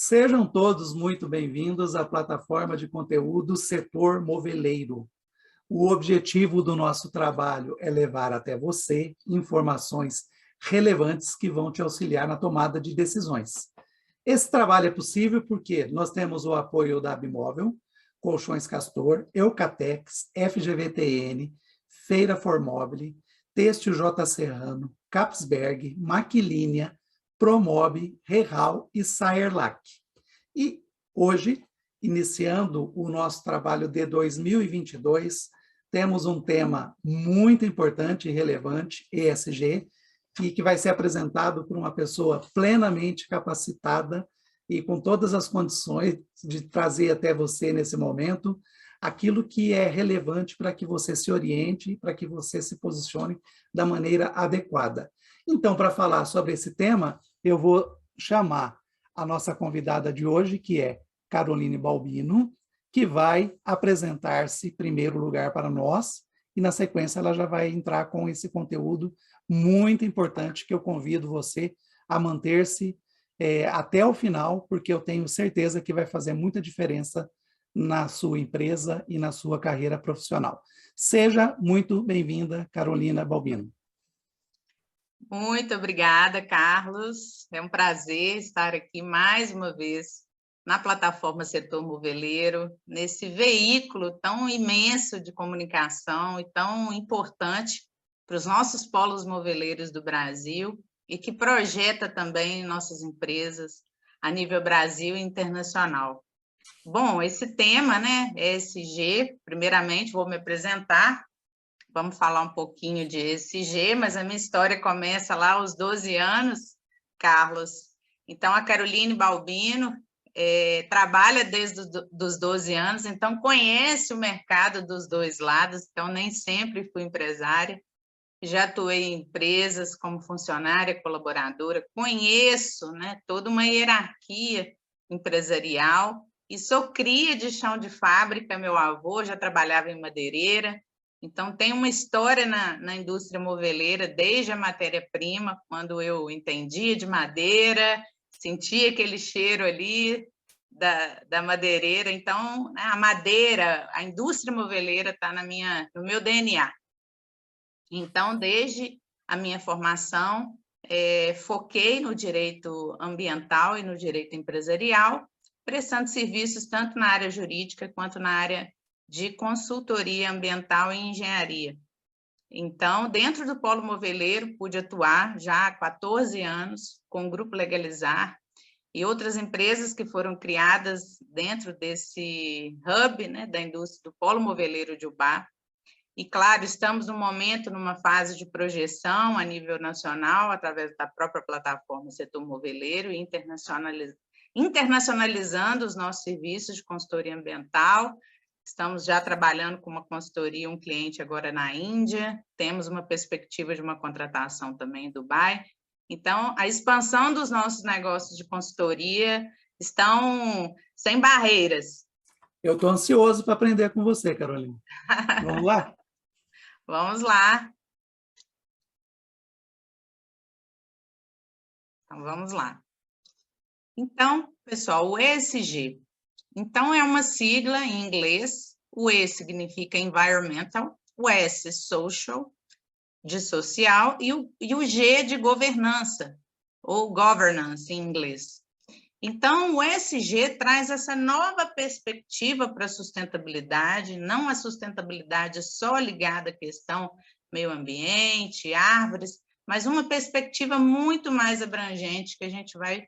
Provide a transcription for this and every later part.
Sejam todos muito bem-vindos à plataforma de conteúdo Setor Moveleiro. O objetivo do nosso trabalho é levar até você informações relevantes que vão te auxiliar na tomada de decisões. Esse trabalho é possível porque nós temos o apoio da Abimóvel, Colchões Castor, Eucatex, FGVTN, Feira Formobile, Têxtil J. Serrano, Capsberg, Maquilínia, Promob, Real e Saerlac. E hoje, iniciando o nosso trabalho de 2022, temos um tema muito importante e relevante, ESG, e que vai ser apresentado por uma pessoa plenamente capacitada e com todas as condições de trazer até você, nesse momento, aquilo que é relevante para que você se oriente, para que você se posicione da maneira adequada. Então, para falar sobre esse tema, eu vou chamar a nossa convidada de hoje, que é Caroline Balbino, que vai apresentar-se em primeiro lugar para nós, e na sequência ela já vai entrar com esse conteúdo muito importante que eu convido você a manter-se até o final, porque eu tenho certeza que vai fazer muita diferença na sua empresa e na sua carreira profissional. Seja muito bem-vinda, Carolina Balbino. Muito obrigada, Carlos. É um prazer estar aqui mais uma vez na plataforma Setor Moveleiro, nesse veículo tão imenso de comunicação e tão importante para os nossos polos moveleiros do Brasil e que projeta também nossas empresas a nível Brasil e internacional. Bom, esse tema, né, ESG, primeiramente vou me apresentar. Vamos falar um pouquinho de ESG, mas a minha história começa lá aos 12 anos, Carlos. Então, a Caroline Balbino trabalha desde os 12 anos, então conhece o mercado dos dois lados, então nem sempre fui empresária, já atuei em empresas como funcionária, colaboradora, conheço, né, toda uma hierarquia empresarial e sou cria de chão de fábrica, meu avô já trabalhava em madeireira. Então, tem uma história na indústria moveleira, desde a matéria-prima, quando eu entendia de madeira, sentia aquele cheiro ali da madeireira. Então, a madeira, a indústria moveleira está no meu DNA. Então, desde a minha formação, foquei no direito ambiental e no direito empresarial, prestando serviços tanto na área jurídica quanto na área de consultoria ambiental e engenharia. Então, dentro do Polo Moveleiro, pude atuar já há 14 anos com o Grupo Legalizar e outras empresas que foram criadas dentro desse hub, né, da indústria do Polo Moveleiro de Ubá. E, claro, estamos no momento, numa fase de projeção a nível nacional, através da própria plataforma Setor Moveleiro, e internacionalizando os nossos serviços de consultoria ambiental. Estamos já trabalhando com uma consultoria, um cliente agora na Índia, temos uma perspectiva de uma contratação também em Dubai. Então, a expansão dos nossos negócios de consultoria estão sem barreiras. Eu estou ansioso para aprender com você, Carolina. Vamos lá? Vamos lá. Então, vamos lá. Então, pessoal, o ESG. Então, é uma sigla em inglês. O E significa environmental, o S, social, de social, e o G de governança, ou governance em inglês. Então, o ESG traz essa nova perspectiva para a sustentabilidade, não a sustentabilidade só ligada à questão meio ambiente, árvores, mas uma perspectiva muito mais abrangente que a gente vai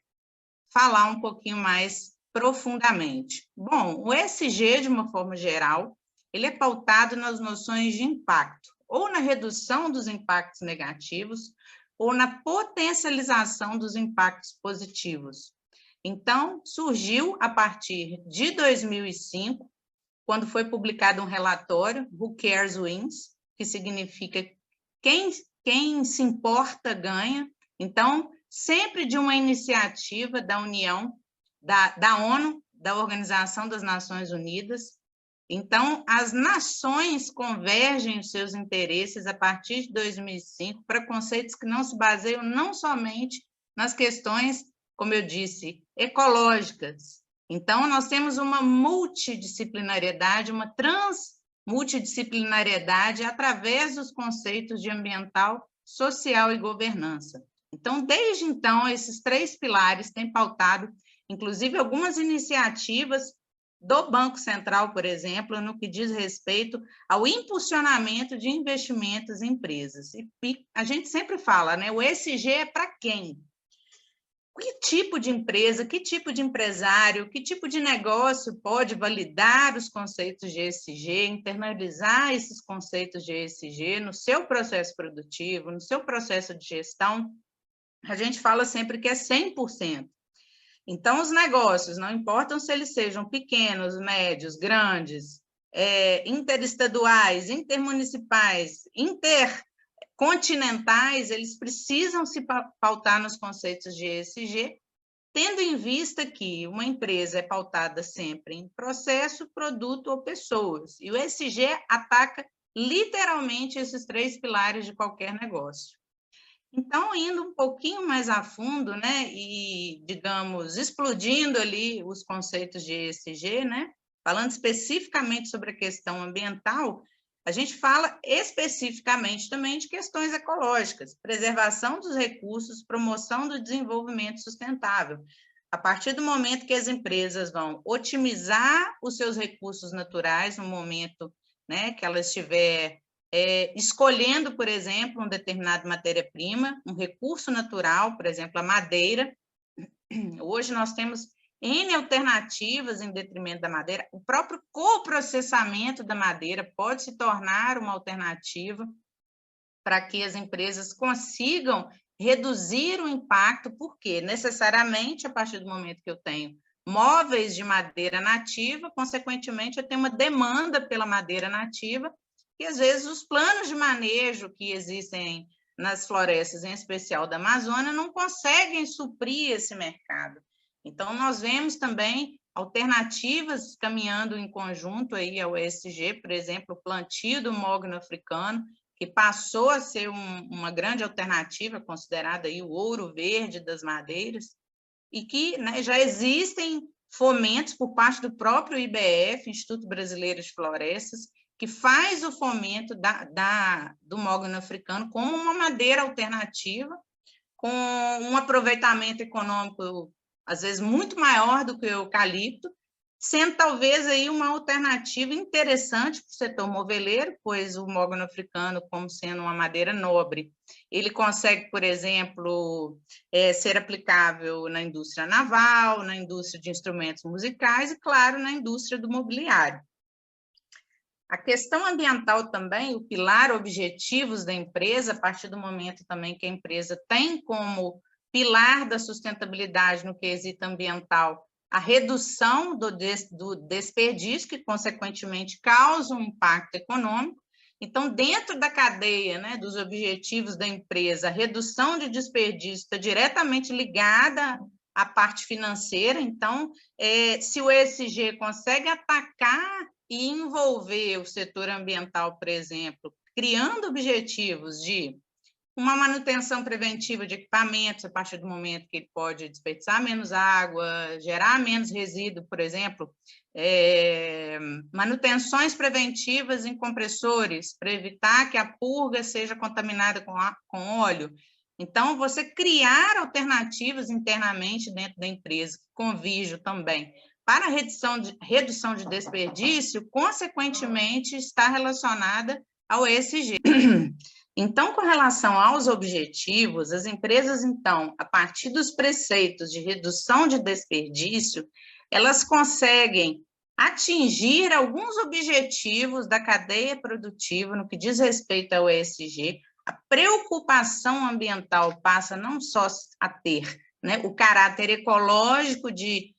falar um pouquinho mais profundamente. Bom, o ESG, de uma forma geral, ele é pautado nas noções de impacto, ou na redução dos impactos negativos, ou na potencialização dos impactos positivos. Então, surgiu a partir de 2005, quando foi publicado um relatório, Who Cares Wins, que significa quem se importa ganha. Então, sempre de uma iniciativa da União, da ONU, da Organização das Nações Unidas. Então, as nações convergem os seus interesses a partir de 2005 para conceitos que não se baseiam não somente nas questões como eu disse, ecológicas. Então, nós temos uma multidisciplinariedade, uma transmultidisciplinariedade através dos conceitos de ambiental, social e governança. Então, desde então, esses 3 pilares têm pautado, inclusive, algumas iniciativas do Banco Central, por exemplo, no que diz respeito ao impulsionamento de investimentos em empresas. E a gente sempre fala, né? O ESG é para quem? Que tipo de empresa, que tipo de empresário, que tipo de negócio pode validar os conceitos de ESG, internalizar esses conceitos de ESG no seu processo produtivo, no seu processo de gestão? A gente fala sempre que é 100%. Então, os negócios, não importam se eles sejam pequenos, médios, grandes, interestaduais, intermunicipais, intercontinentais, eles precisam se pautar nos conceitos de ESG, tendo em vista que uma empresa é pautada sempre em processo, produto ou pessoas. E o ESG ataca literalmente esses 3 pilares de qualquer negócio. Então, indo um pouquinho mais a fundo, né, e, digamos, explodindo ali os conceitos de ESG, né, falando especificamente sobre a questão ambiental, a gente fala especificamente também de questões ecológicas, preservação dos recursos, promoção do desenvolvimento sustentável. A partir do momento que as empresas vão otimizar os seus recursos naturais, no momento, né, que ela estiver escolhendo, por exemplo, uma determinada matéria-prima, um recurso natural, por exemplo, a madeira. Hoje nós temos N alternativas em detrimento da madeira. O próprio coprocessamento da madeira pode se tornar uma alternativa para que as empresas consigam reduzir o impacto, porque necessariamente, a partir do momento que eu tenho móveis de madeira nativa, consequentemente, eu tenho uma demanda pela madeira nativa, e às vezes os planos de manejo que existem nas florestas, em especial da Amazônia, não conseguem suprir esse mercado. Então, nós vemos também alternativas caminhando em conjunto aí ao ESG, por exemplo, o plantio do mogno africano, que passou a ser uma grande alternativa, considerada aí o ouro verde das madeiras, e que, né, já existem fomentos por parte do próprio IBF, Instituto Brasileiro de Florestas, que faz o fomento do mogno africano como uma madeira alternativa, com um aproveitamento econômico, às vezes, muito maior do que o eucalipto, sendo talvez aí uma alternativa interessante para o setor moveleiro, pois o mogno africano, como sendo uma madeira nobre, ele consegue, por exemplo, ser aplicável na indústria naval, na indústria de instrumentos musicais e, claro, na indústria do mobiliário. A questão ambiental também, o pilar objetivos da empresa, a partir do momento também que a empresa tem como pilar da sustentabilidade no quesito ambiental a redução do desperdício, que consequentemente causa um impacto econômico. Então, dentro da cadeia, né, dos objetivos da empresa, a redução de desperdício está diretamente ligada à parte financeira. Então, se o ESG consegue atacar e envolver o setor ambiental, por exemplo, criando objetivos de uma manutenção preventiva de equipamentos, a partir do momento que ele pode desperdiçar menos água, gerar menos resíduo, por exemplo, manutenções preventivas em compressores, para evitar que a purga seja contaminada com óleo. Então, você criar alternativas internamente dentro da empresa, com vígio também, para a redução de desperdício, consequentemente, está relacionada ao ESG. Então, com relação aos objetivos, as empresas, então, a partir dos preceitos de redução de desperdício, elas conseguem atingir alguns objetivos da cadeia produtiva no que diz respeito ao ESG. A preocupação ambiental passa não só a ter, né, o caráter ecológico de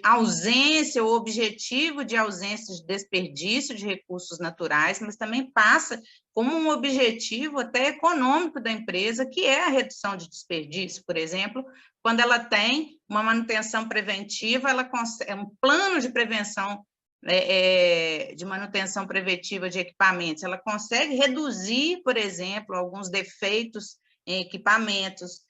ausência, o objetivo de ausência de desperdício de recursos naturais, mas também passa como um objetivo até econômico da empresa, que é a redução de desperdício, por exemplo, quando ela tem uma manutenção preventiva, ela consegue um plano de prevenção, de manutenção preventiva de equipamentos, ela consegue reduzir, por exemplo, alguns defeitos em equipamentos,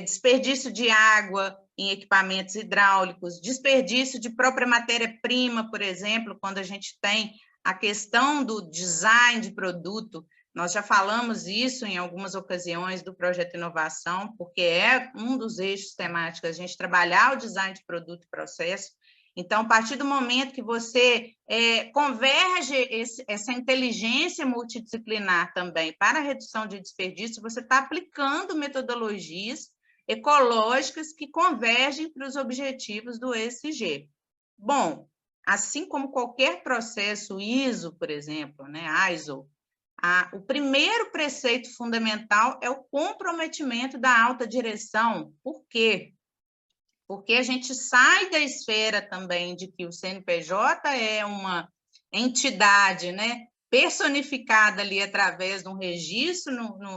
desperdício de água em equipamentos hidráulicos, desperdício de própria matéria-prima, por exemplo, quando a gente tem a questão do design de produto. Nós já falamos isso em algumas ocasiões do projeto Inovação, porque é um dos eixos temáticos, a gente trabalhar o design de produto e processo. Então, a partir do momento que você converge essa inteligência multidisciplinar também para a redução de desperdício, você está aplicando metodologias ecológicas que convergem para os objetivos do ESG. Bom, assim como qualquer processo ISO, por exemplo, né, ISO, o primeiro preceito fundamental é o comprometimento da alta direção. Por quê? Porque a gente sai da esfera também de que o CNPJ é uma entidade, né, personificada ali através de um registro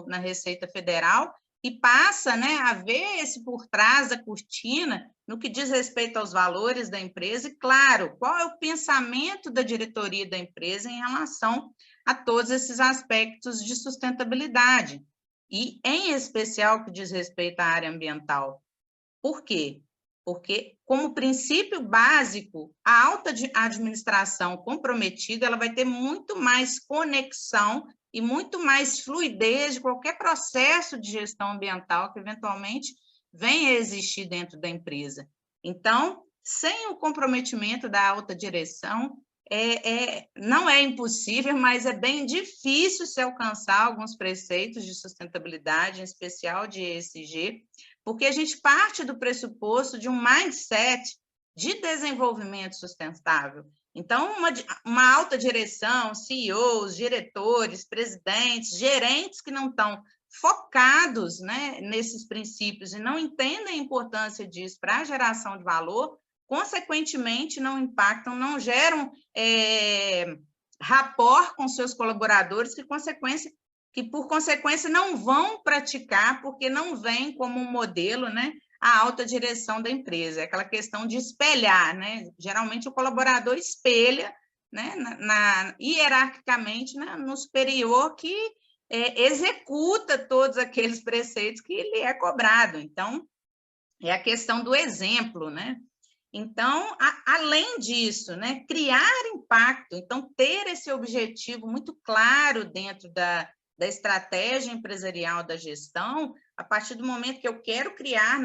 na Receita Federal e passa, né, a ver esse por trás da cortina no que diz respeito aos valores da empresa e, claro, qual é o pensamento da diretoria da empresa em relação a todos esses aspectos de sustentabilidade e, em especial, que diz respeito à área ambiental. Por quê? Porque, como princípio básico, a alta administração comprometida ela vai ter muito mais conexão e muito mais fluidez de qualquer processo de gestão ambiental que, eventualmente, venha a existir dentro da empresa. Então, sem o comprometimento da alta direção, não é impossível, mas é bem difícil se alcançar alguns preceitos de sustentabilidade, em especial de ESG, porque a gente parte do pressuposto de um mindset de desenvolvimento sustentável. Então, uma alta direção, CEOs, diretores, presidentes, gerentes que não estão focados, né, nesses princípios e não entendem a importância disso para a geração de valor, consequentemente, não impactam, não geram rapport com seus colaboradores, que, por consequência, não vão praticar, porque não vem como um modelo, né, a alta direção da empresa. É aquela questão de espelhar, né? Geralmente, o colaborador espelha, né, hierarquicamente, né, no superior que executa todos aqueles preceitos que lhe é cobrado. Então, é a questão do exemplo, né? Então, além disso, né, criar impacto, então ter esse objetivo muito claro dentro da estratégia empresarial da gestão, a partir do momento que eu quero criar,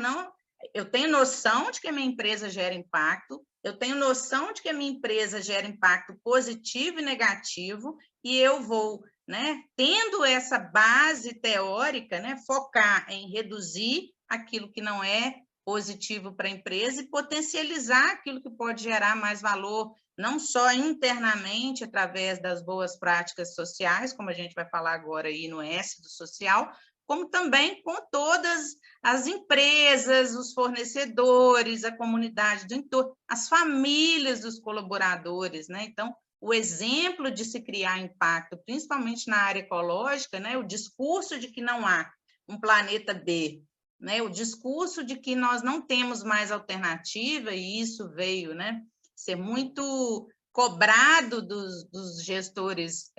eu tenho noção de que a minha empresa gera impacto, eu tenho noção de que a minha empresa gera impacto positivo e negativo, e eu vou, né, tendo essa base teórica, né, focar em reduzir aquilo que não é positivo para a empresa e potencializar aquilo que pode gerar mais valor, não só internamente, através das boas práticas sociais, como a gente vai falar agora aí no S do social, como também com todas as empresas, os fornecedores, a comunidade do entorno, as famílias dos colaboradores, né? Então, o exemplo de se criar impacto, principalmente na área ecológica, né? O discurso de que não há um planeta B, né, o discurso de que nós não temos mais alternativa, e isso veio, né, ser muito cobrado dos gestores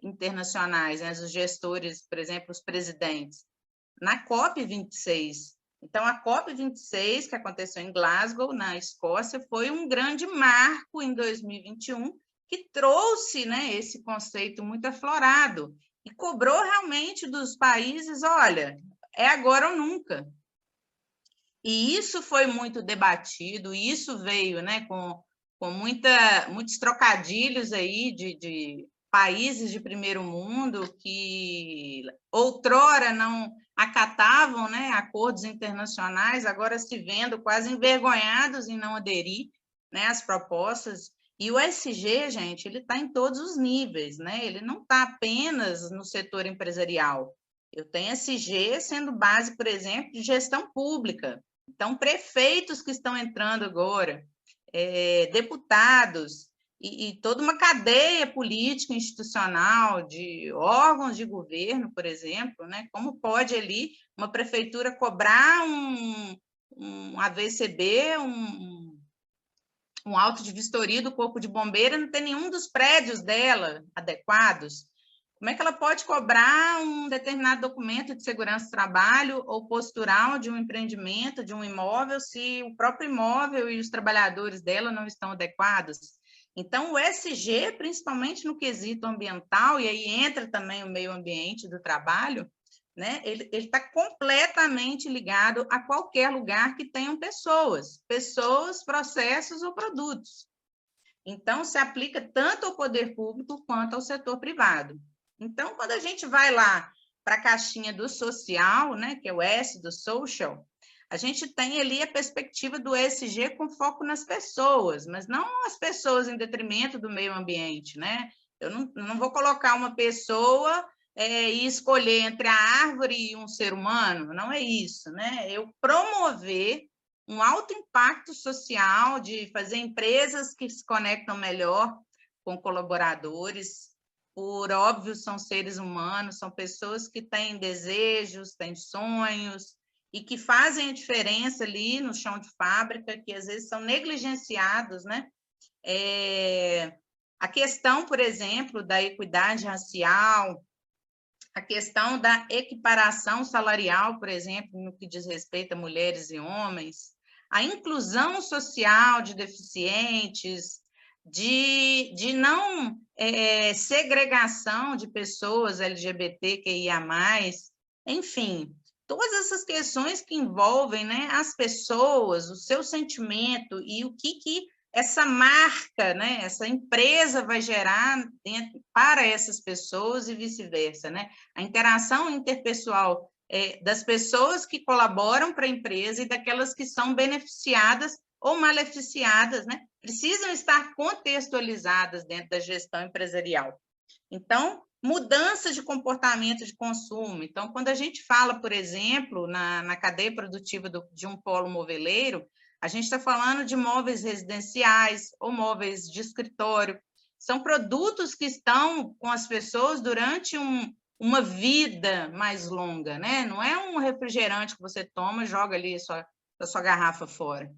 internacionais, né, os gestores, por exemplo, os presidentes, na COP26. Então, a COP26, que aconteceu em Glasgow, na Escócia, foi um grande marco em 2021, que trouxe, né, esse conceito muito aflorado e cobrou realmente dos países, olha, é agora ou nunca. E isso foi muito debatido, e isso veio, né, com muitos trocadilhos aí de países de primeiro mundo que outrora não acatavam, né, acordos internacionais, agora se vendo quase envergonhados em não aderir, né, às propostas. E o ESG, gente, ele está em todos os níveis, né? Ele não está apenas no setor empresarial. Eu tenho ESG sendo base, por exemplo, de gestão pública. Então, prefeitos que estão entrando agora, deputados e toda uma cadeia política institucional de órgãos de governo, por exemplo, né? Como pode ali uma prefeitura cobrar um AVCB, um auto de vistoria do corpo de bombeiro, não tem nenhum dos prédios dela adequados? Como é que ela pode cobrar um determinado documento de segurança do trabalho ou postural de um empreendimento, de um imóvel, se o próprio imóvel e os trabalhadores dela não estão adequados? Então, o ESG, principalmente no quesito ambiental, e aí entra também o meio ambiente do trabalho, né? Ele está completamente ligado a qualquer lugar que tenham pessoas, processos ou produtos. Então, se aplica tanto ao poder público quanto ao setor privado. Então, quando a gente vai lá para a caixinha do social, né, que é o S do social, a gente tem ali a perspectiva do ESG com foco nas pessoas, mas não as pessoas em detrimento do meio ambiente, né? Eu não vou colocar uma pessoa e escolher entre a árvore e um ser humano, não é isso, né? Eu promover um alto impacto social, de fazer empresas que se conectam melhor com colaboradores. Por óbvio, são seres humanos, são pessoas que têm desejos, têm sonhos, e que fazem a diferença ali no chão de fábrica, que às vezes são negligenciados, né? A questão, por exemplo, da equidade racial, a questão da equiparação salarial, por exemplo, no que diz respeito a mulheres e homens, a inclusão social de deficientes, de não segregação de pessoas LGBTQIA+, enfim, todas essas questões que envolvem, né, as pessoas, o seu sentimento e o que essa marca, né, essa empresa vai gerar para essas pessoas e vice-versa, né? A interação interpessoal das pessoas que colaboram para a empresa e daquelas que são beneficiadas ou maleficiadas, né? Precisam estar contextualizadas dentro da gestão empresarial. Então, mudança de comportamento de consumo. Então, quando a gente fala, por exemplo, na cadeia produtiva de um polo moveleiro, a gente está falando de móveis residenciais ou móveis de escritório. São produtos que estão com as pessoas durante uma vida mais longa, né? Não é um refrigerante que você toma e joga ali a sua garrafa fora.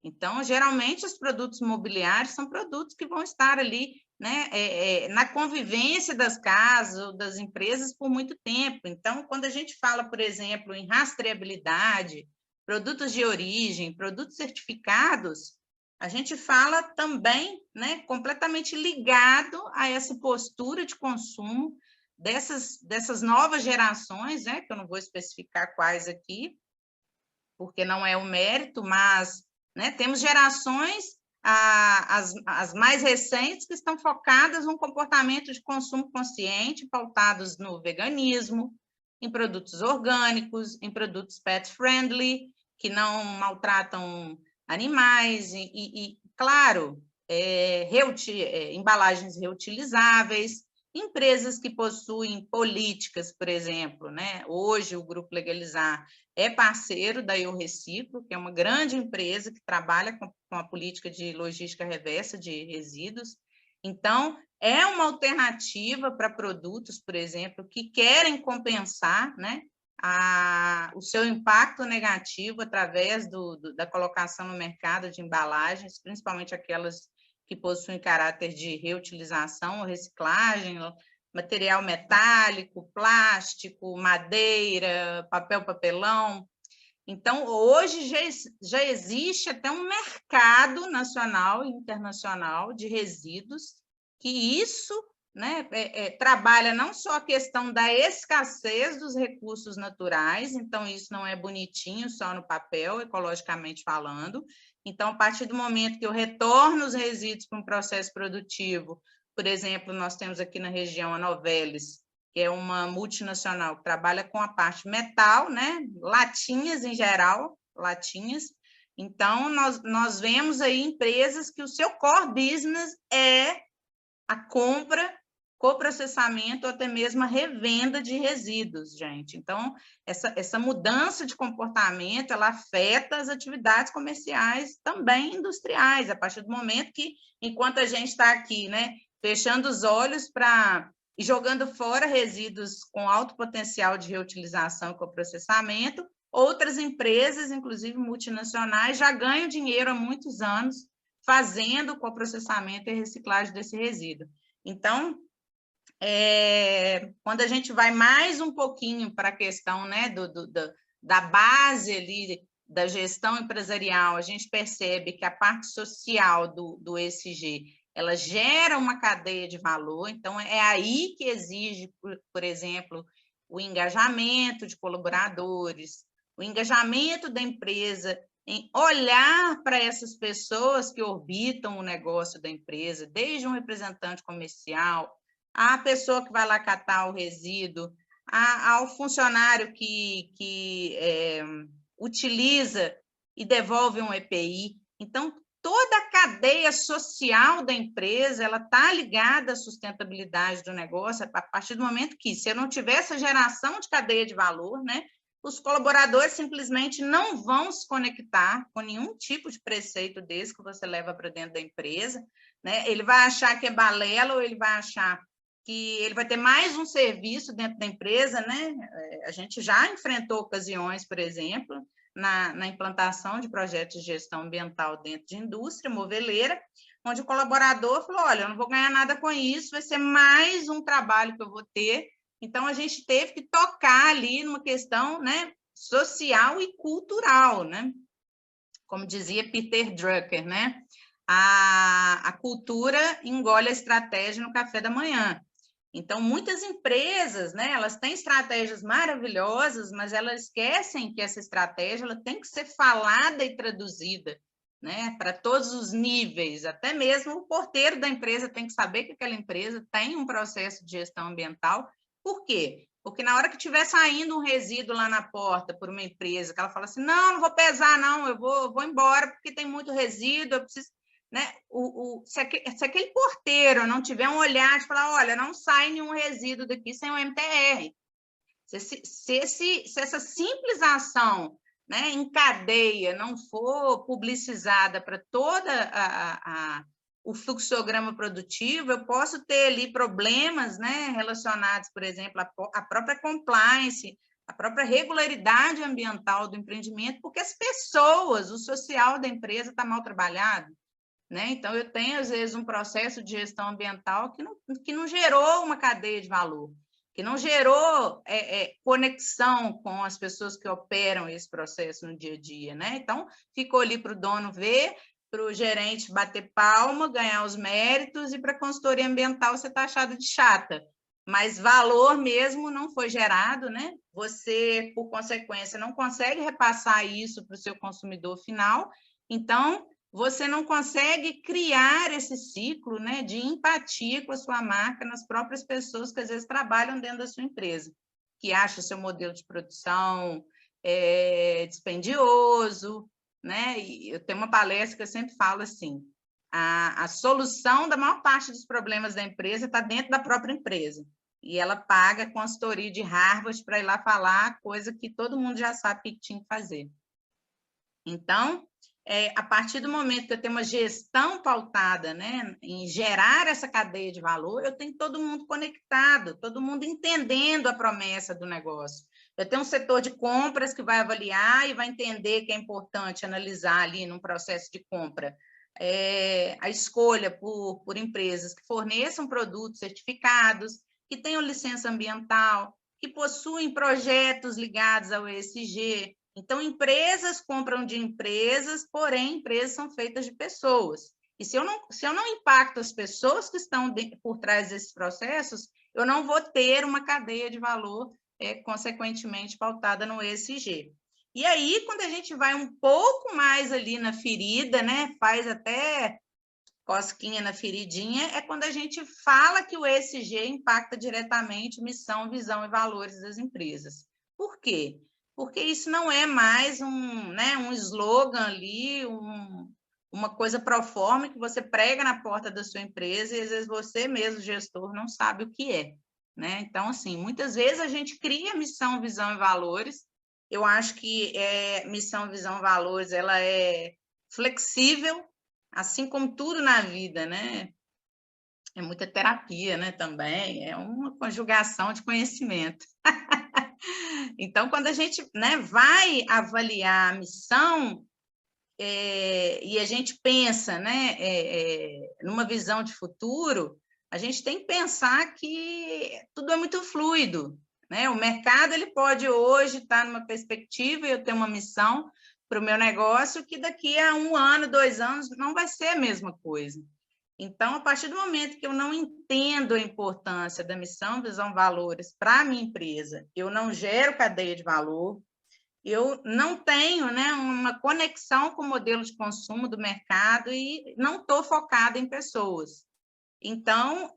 Então, geralmente, os produtos mobiliários são produtos que vão estar ali, né, na convivência das casas ou das empresas por muito tempo. Então, quando a gente fala, por exemplo, em rastreabilidade, produtos de origem, produtos certificados, a gente fala também, né, completamente ligado a essa postura de consumo dessas novas gerações, né, que eu não vou especificar quais aqui, porque não é o mérito, mas, né, temos gerações, as mais recentes, que estão focadas num comportamento de consumo consciente, pautados no veganismo, em produtos orgânicos, em produtos pet-friendly, que não maltratam animais, claro, embalagens reutilizáveis, empresas que possuem políticas, por exemplo, né? Hoje o Grupo Legalizar é parceiro da Eu Reciclo, que é uma grande empresa que trabalha com a política de logística reversa de resíduos. Então, é uma alternativa para produtos, por exemplo, que querem compensar, né, o seu impacto negativo através da colocação no mercado de embalagens, principalmente aquelas que possuem caráter de reutilização ou reciclagem, material metálico, plástico, madeira, papelão. Então, hoje já existe até um mercado nacional e internacional de resíduos, que isso, né, trabalha não só a questão da escassez dos recursos naturais, então isso não é bonitinho só no papel, ecologicamente falando. Então, a partir do momento que eu retorno os resíduos para um processo produtivo, por exemplo, nós temos aqui na região a Novelis, que é uma multinacional que trabalha com a parte metal, né? Latinhas em geral, latinhas. Então, nós vemos aí empresas que o seu core business é a compra, coprocessamento ou até mesmo a revenda de resíduos, gente. Então, essa mudança de comportamento, ela afeta as atividades comerciais também industriais, a partir do momento que, enquanto a gente está aqui, né, fechando os olhos e jogando fora resíduos com alto potencial de reutilização e coprocessamento, outras empresas, inclusive multinacionais, já ganham dinheiro há muitos anos fazendo o coprocessamento e reciclagem desse resíduo. Então, quando a gente vai mais um pouquinho para a questão, né, da base ali da gestão empresarial, a gente percebe que a parte social do ESG, ela gera uma cadeia de valor, então é aí que exige, por exemplo, o engajamento de colaboradores, o engajamento da empresa em olhar para essas pessoas que orbitam o negócio da empresa, desde um representante comercial, a pessoa que vai lá catar o resíduo, ao funcionário que utiliza e devolve um EPI. Então, toda a cadeia social da empresa ela está ligada à sustentabilidade do negócio, a partir do momento que, se eu não tiver essa geração de cadeia de valor, né, os colaboradores simplesmente não vão se conectar com nenhum tipo de preceito desse que você leva para dentro da empresa, né? Ele vai achar que é balela ou ele vai achar que ele vai ter mais um serviço dentro da empresa, né? A gente já enfrentou ocasiões, por exemplo, na implantação de projetos de gestão ambiental dentro de indústria moveleira, onde o colaborador falou, olha, eu não vou ganhar nada com isso, vai ser mais um trabalho que eu vou ter. Então, a gente teve que tocar ali numa questão, né, social e cultural, né? Como dizia Peter Drucker, né? A cultura engole a estratégia no café da manhã. Então, muitas empresas, né, elas têm estratégias maravilhosas, mas elas esquecem que essa estratégia ela tem que ser falada e traduzida, né, para todos os níveis. Até mesmo o porteiro da empresa tem que saber que aquela empresa tem um processo de gestão ambiental. Por quê? Porque na hora que estiver saindo um resíduo lá na porta por uma empresa, que ela fala assim, não vou pesar, não, eu vou embora porque tem muito resíduo, eu preciso... Né? Se aquele porteiro não tiver um olhar de falar, olha, não sai nenhum resíduo daqui sem o MTR. Se essa simples ação, né, em cadeia não for publicizada para toda o fluxograma produtivo, eu posso ter ali problemas, né, relacionados, por exemplo, à própria compliance, a própria regularidade ambiental do empreendimento, porque as pessoas, o social da empresa está mal trabalhado. Né? Então, eu tenho, às vezes, um processo de gestão ambiental que não gerou uma cadeia de valor, que não gerou conexão com as pessoas que operam esse processo no dia a dia. Né? Então, ficou ali para o dono ver, para o gerente bater palma, ganhar os méritos, e para a consultoria ambiental ser taxada de chata. Mas valor mesmo não foi gerado, né? Você, por consequência, não consegue repassar isso para o seu consumidor final, então você não consegue criar esse ciclo, né, de empatia com a sua marca nas próprias pessoas que às vezes trabalham dentro da sua empresa, que acham o seu modelo de produção dispendioso, né? E eu tenho uma palestra que eu sempre falo assim, a solução da maior parte dos problemas da empresa está dentro da própria empresa, e ela paga a consultoria de Harvard para ir lá falar coisa que todo mundo já sabe que tinha que fazer. Então, a partir do momento que eu tenho uma gestão pautada, né, em gerar essa cadeia de valor, eu tenho todo mundo conectado, todo mundo entendendo a promessa do negócio. Eu tenho um setor de compras que vai avaliar e vai entender que é importante analisar ali num processo de compra a escolha por empresas que forneçam produtos certificados, que tenham licença ambiental, que possuem projetos ligados ao ESG. Então, empresas compram de empresas, porém, empresas são feitas de pessoas. E se eu não impacto as pessoas que estão por trás desses processos, eu não vou ter uma cadeia de valor, consequentemente, pautada no ESG. E aí, quando a gente vai um pouco mais ali na ferida, né, faz até cosquinha na feridinha, é quando a gente fala que o ESG impacta diretamente missão, visão e valores das empresas. Por quê? Porque isso não é mais um slogan ali, uma coisa pro forma que você prega na porta da sua empresa e às vezes você mesmo, gestor, não sabe o que é. Né? Então, assim, muitas vezes a gente cria missão, visão e valores. Eu acho que missão, visão e valores ela é flexível, assim como tudo na vida, né? É muita terapia, né, também, é uma conjugação de conhecimento. Então, quando a gente, né, vai avaliar a missão, e a gente pensa, né, numa visão de futuro, a gente tem que pensar que tudo é muito fluido, né? O mercado ele pode hoje estar numa perspectiva e eu ter uma missão para o meu negócio que daqui a 1 ano, 2 anos, não vai ser a mesma coisa. Então, a partir do momento que eu não entendo a importância da missão, visão, valores para a minha empresa, eu não gero cadeia de valor, eu não tenho, né, uma conexão com o modelo de consumo do mercado e não estou focada em pessoas. Então,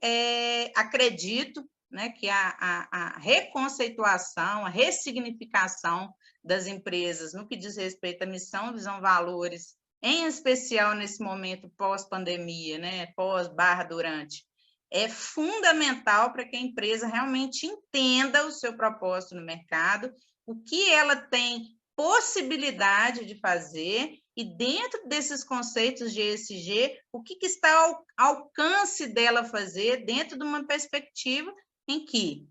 acredito, né, que a reconceituação, a ressignificação das empresas no que diz respeito à missão, visão, valores, em especial nesse momento pós-pandemia, né, pós/durante, é fundamental para que a empresa realmente entenda o seu propósito no mercado, o que ela tem possibilidade de fazer e dentro desses conceitos de ESG, o que está ao alcance dela fazer dentro de uma perspectiva em que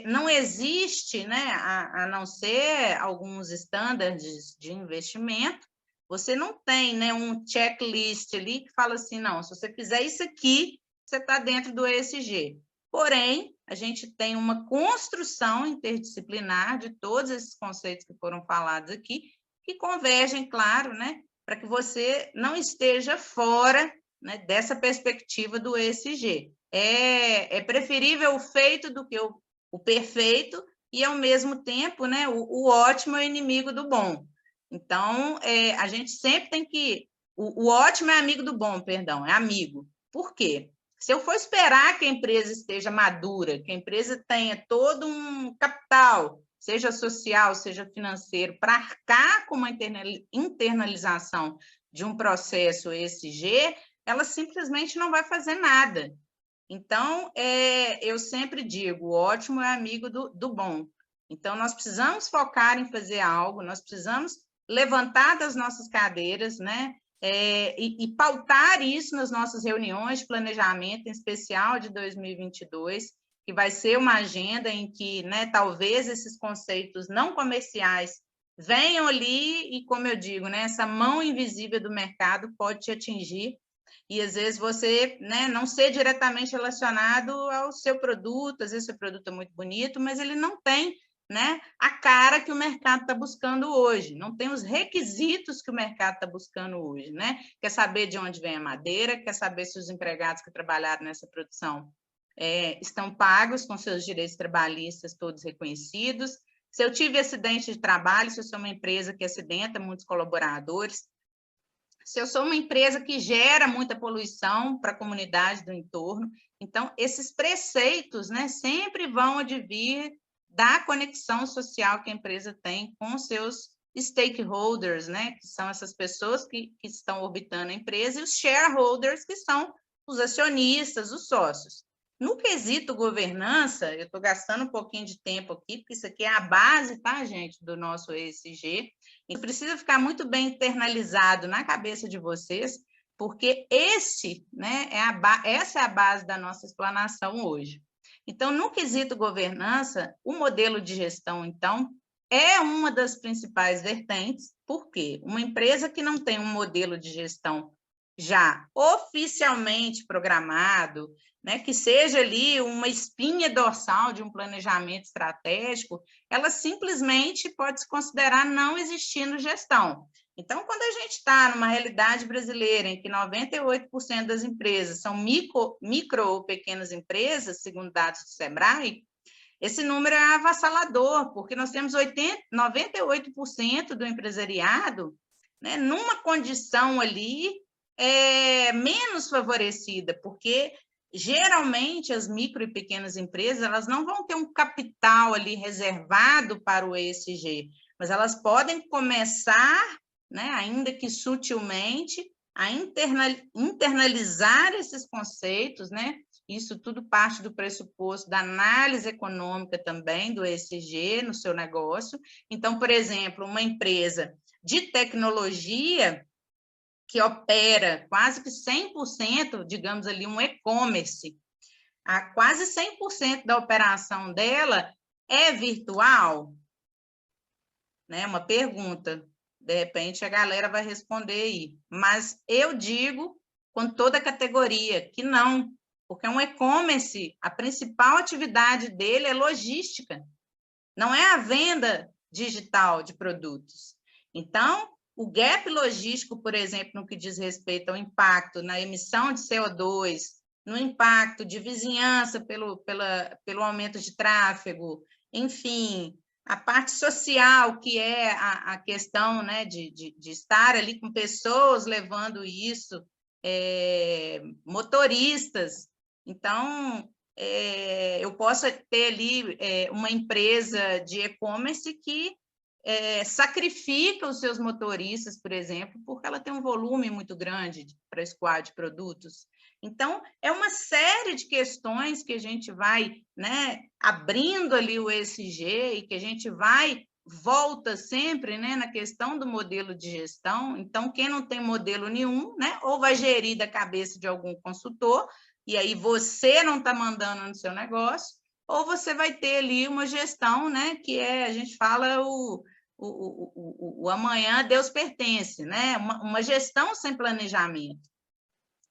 não existe, né, a não ser alguns estándares de investimento, você não tem, né, um checklist ali que fala assim, não, se você fizer isso aqui, você está dentro do ESG. Porém, a gente tem uma construção interdisciplinar de todos esses conceitos que foram falados aqui, que convergem, claro, né, para que você não esteja fora, né, dessa perspectiva do ESG. É preferível o feito do que o perfeito e, ao mesmo tempo, né, o ótimo é o inimigo do bom. Então, a gente sempre tem que... O ótimo é amigo do bom, perdão, é amigo. Por quê? Se eu for esperar que a empresa esteja madura, que a empresa tenha todo um capital, seja social, seja financeiro, para arcar com uma internalização de um processo ESG, ela simplesmente não vai fazer nada. Então, eu sempre digo, o ótimo é amigo do bom. Então, nós precisamos focar em fazer algo, nós precisamos levantar das nossas cadeiras, né? E pautar isso nas nossas reuniões de planejamento, em especial de 2022, que vai ser uma agenda em que, né, talvez esses conceitos não comerciais venham ali e, como eu digo, né, essa mão invisível do mercado pode te atingir e, às vezes, você, né, não ser diretamente relacionado ao seu produto, às vezes o seu produto é muito bonito, mas ele não tem, né, a cara que o mercado está buscando hoje, não tem os requisitos que o mercado está buscando hoje, né? Quer saber de onde vem a madeira, quer saber se os empregados que trabalharam nessa produção estão pagos com seus direitos trabalhistas todos reconhecidos, se eu tive acidente de trabalho, se eu sou uma empresa que acidenta muitos colaboradores, se eu sou uma empresa que gera muita poluição para a comunidade do entorno, então esses preceitos, né, sempre vão advir da conexão social que a empresa tem com seus stakeholders, né, que são essas pessoas que estão orbitando a empresa, e os shareholders, que são os acionistas, os sócios. No quesito governança, eu estou gastando um pouquinho de tempo aqui, porque isso aqui é a base, tá, gente, do nosso ESG, e precisa ficar muito bem internalizado na cabeça de vocês, porque né, essa é a base da nossa explanação hoje. Então, no quesito governança, o modelo de gestão, então, é uma das principais vertentes, porque uma empresa que não tem um modelo de gestão já oficialmente programado, né, que seja ali uma espinha dorsal de um planejamento estratégico, ela simplesmente pode se considerar não existindo gestão. Então, quando a gente está numa realidade brasileira em que 98% das empresas são micro ou pequenas empresas, segundo dados do SEBRAE, esse número é avassalador, porque nós temos 98% do empresariado, né, numa condição ali menos favorecida, porque geralmente as micro e pequenas empresas elas não vão ter um capital ali reservado para o ESG, mas elas podem começar, né, ainda que sutilmente, a internalizar esses conceitos, né? Isso tudo parte do pressuposto da análise econômica também do ESG no seu negócio. Então, por exemplo, uma empresa de tecnologia que opera quase que 100%, digamos ali, um e-commerce, quase 100% da operação dela é virtual? Né? Uma pergunta, de repente a galera vai responder aí. Mas eu digo com toda a categoria que não. porque um e-commerce, a principal atividade dele é logística, não é a venda digital de produtos. Então, o gap logístico, por exemplo, no que diz respeito ao impacto na emissão de CO2, no impacto de vizinhança pelo aumento de tráfego, enfim, a parte social, que é a questão, né, de estar ali com pessoas levando isso, motoristas. Então, eu posso ter ali uma empresa de e-commerce que sacrifica os seus motoristas, por exemplo, porque ela tem um volume muito grande para escoar de produtos. Então, é uma série de questões que a gente vai, né, abrindo ali o ESG e que a gente volta sempre, né, na questão do modelo de gestão. Então, quem não tem modelo nenhum, né, ou vai gerir da cabeça de algum consultor, e aí você não está mandando no seu negócio, ou você vai ter ali uma gestão, né, que a gente fala o amanhã Deus pertence, né? Uma gestão sem planejamento.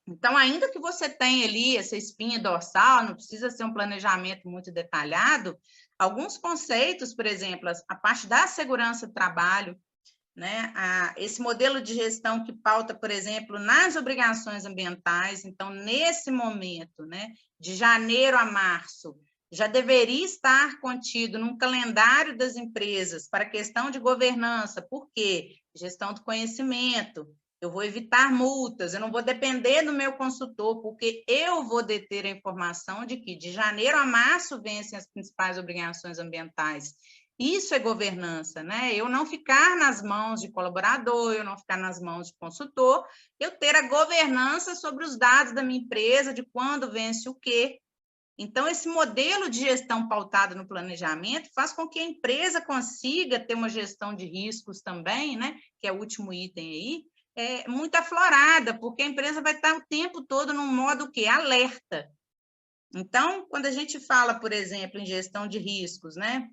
Então, ainda que você tenha ali essa espinha dorsal, não precisa ser um planejamento muito detalhado, alguns conceitos, por exemplo, a parte da segurança do trabalho, né? Esse modelo de gestão que pauta, por exemplo, nas obrigações ambientais. Então, nesse momento, né, de janeiro a março, já deveria estar contido num calendário das empresas para a questão de governança. Por quê? Gestão do conhecimento. Eu vou evitar multas, eu não vou depender do meu consultor, porque eu vou deter a informação de que de janeiro a março vencem as principais obrigações ambientais. Isso é governança, né? Eu não ficar nas mãos de colaborador, eu não ficar nas mãos de consultor, eu ter a governança sobre os dados da minha empresa, de quando vence o quê. Então, esse modelo de gestão pautado no planejamento faz com que a empresa consiga ter uma gestão de riscos também, né? Que é o último item aí, muito aflorada, porque a empresa vai estar o tempo todo num modo que alerta. Então, quando a gente fala, por exemplo, em gestão de riscos, né?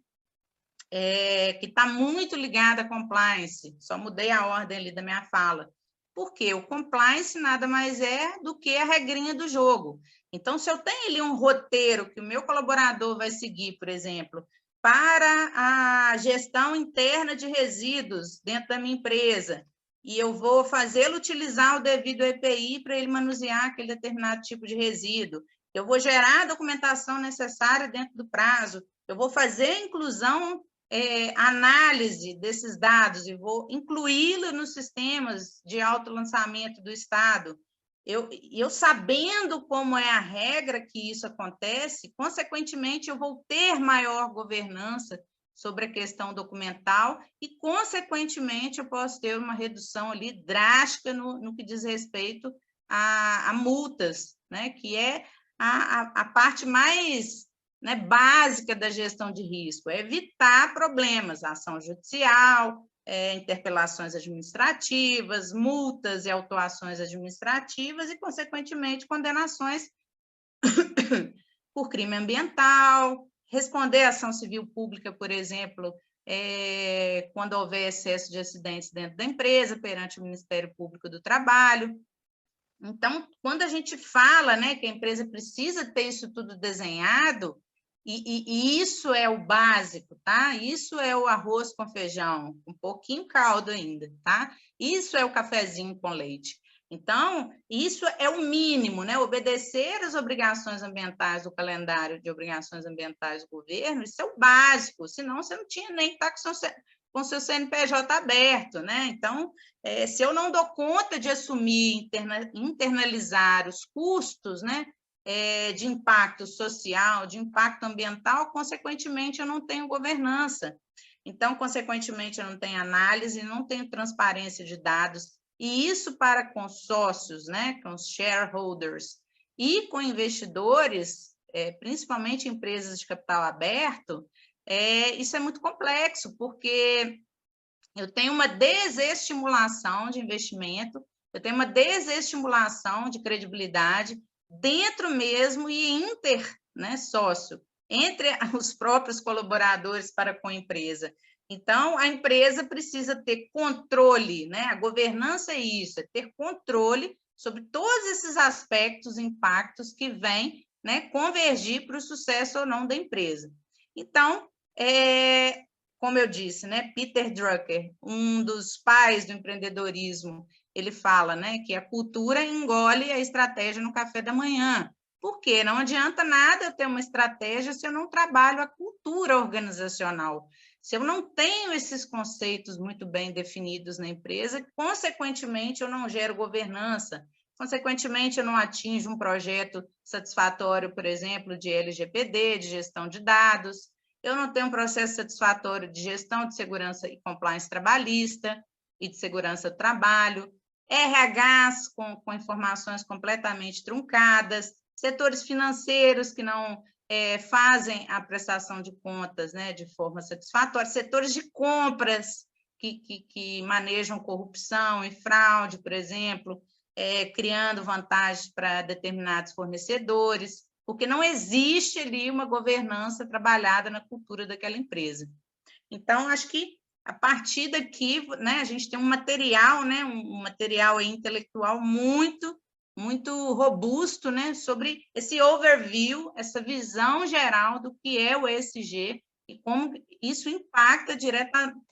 Que está muito ligada à compliance, só mudei a ordem ali da minha fala, porque o compliance nada mais é do que a regrinha do jogo. Então, se eu tenho ali um roteiro que o meu colaborador vai seguir, por exemplo, para a gestão interna de resíduos dentro da minha empresa, e eu vou fazê-lo utilizar o devido EPI para ele manusear aquele determinado tipo de resíduo, eu vou gerar a documentação necessária dentro do prazo, eu vou fazer a inclusão análise desses dados e vou incluí-lo nos sistemas de autolançamento do Estado. Eu sabendo como é a regra que isso acontece, consequentemente, eu vou ter maior governança sobre a questão documental e, consequentemente, eu posso ter uma redução ali drástica no que diz respeito a multas, né? Que é a parte mais, né, básica da gestão de risco, é evitar problemas, ação judicial, interpelações administrativas, multas e autuações administrativas e, consequentemente, condenações por crime ambiental, responder à ação civil pública, por exemplo, quando houver excesso de acidentes dentro da empresa, perante o Ministério Público do Trabalho. Então, quando a gente fala, né, que a empresa precisa ter isso tudo desenhado, e isso é o básico, tá? Isso é o arroz com feijão, um pouquinho caldo ainda, tá? Isso é o cafezinho com leite. Então, isso é o mínimo, né? Obedecer às obrigações ambientais do calendário de obrigações ambientais do governo, isso é o básico, senão você não tinha nem que estar com seu CNPJ aberto, né? Então, se eu não dou conta de assumir, internalizar os custos, né? De impacto social, de impacto ambiental, consequentemente, eu não tenho governança. Então, consequentemente, eu não tenho análise, não tenho transparência de dados, e isso para consórcios, né, com os shareholders e com investidores, principalmente empresas de capital aberto, isso é muito complexo, porque eu tenho uma desestimulação de investimento, eu tenho uma desestimulação de credibilidade dentro mesmo e inter, né, sócio, entre os próprios colaboradores para com a empresa. Então, a empresa precisa ter controle, né? A governança é isso, é ter controle sobre todos esses aspectos, impactos que vêm, né, convergir para o sucesso ou não da empresa. Então, como eu disse, né, Peter Drucker, um dos pais do empreendedorismo, ele fala, né, que a cultura engole a estratégia no café da manhã. Por quê? Não adianta nada eu ter uma estratégia se eu não trabalho a cultura organizacional. Se eu não tenho esses conceitos muito bem definidos na empresa, consequentemente, eu não gero governança, consequentemente, eu não atinjo um projeto satisfatório, por exemplo, de LGPD, de gestão de dados, eu não tenho um processo satisfatório de gestão de segurança e compliance trabalhista e de segurança do trabalho, RHs com informações completamente truncadas, setores financeiros que não fazem a prestação de contas, né, de forma satisfatória, setores de compras que manejam corrupção e fraude, por exemplo, criando vantagens para determinados fornecedores, porque não existe ali uma governança trabalhada na cultura daquela empresa. Então, acho que a partir daqui, né, a gente tem um material, né, um material intelectual muito robusto, né, sobre esse overview, essa visão geral do que é o ESG e como isso impacta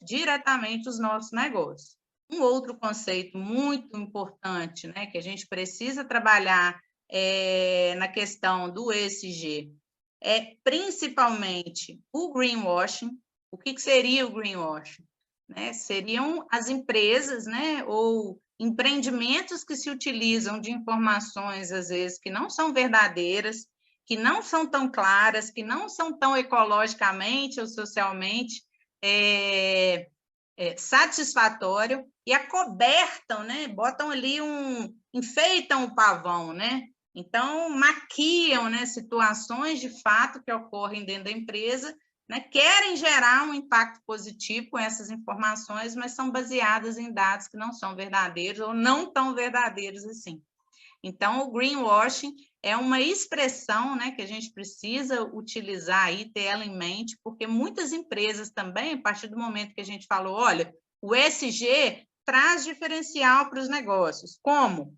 diretamente os nossos negócios. Um outro conceito muito importante, né, que a gente precisa trabalhar na questão do ESG é principalmente o greenwashing. O que seria o greenwashing? Né? Seriam as empresas, né, ou empreendimentos que se utilizam de informações, às vezes, que não são verdadeiras, que não são tão claras, que não são tão ecologicamente ou socialmente satisfatório, e acobertam, né? Botam ali enfeitam o pavão, né? Então, maquiam, né, situações de fato que ocorrem dentro da empresa, né, querem gerar um impacto positivo com essas informações, mas são baseadas em dados que não são verdadeiros ou não tão verdadeiros assim. Então, o greenwashing é uma expressão, né, que a gente precisa utilizar e ter ela em mente, porque muitas empresas também, a partir do momento que a gente falou, olha, o ESG traz diferencial para os negócios. Como?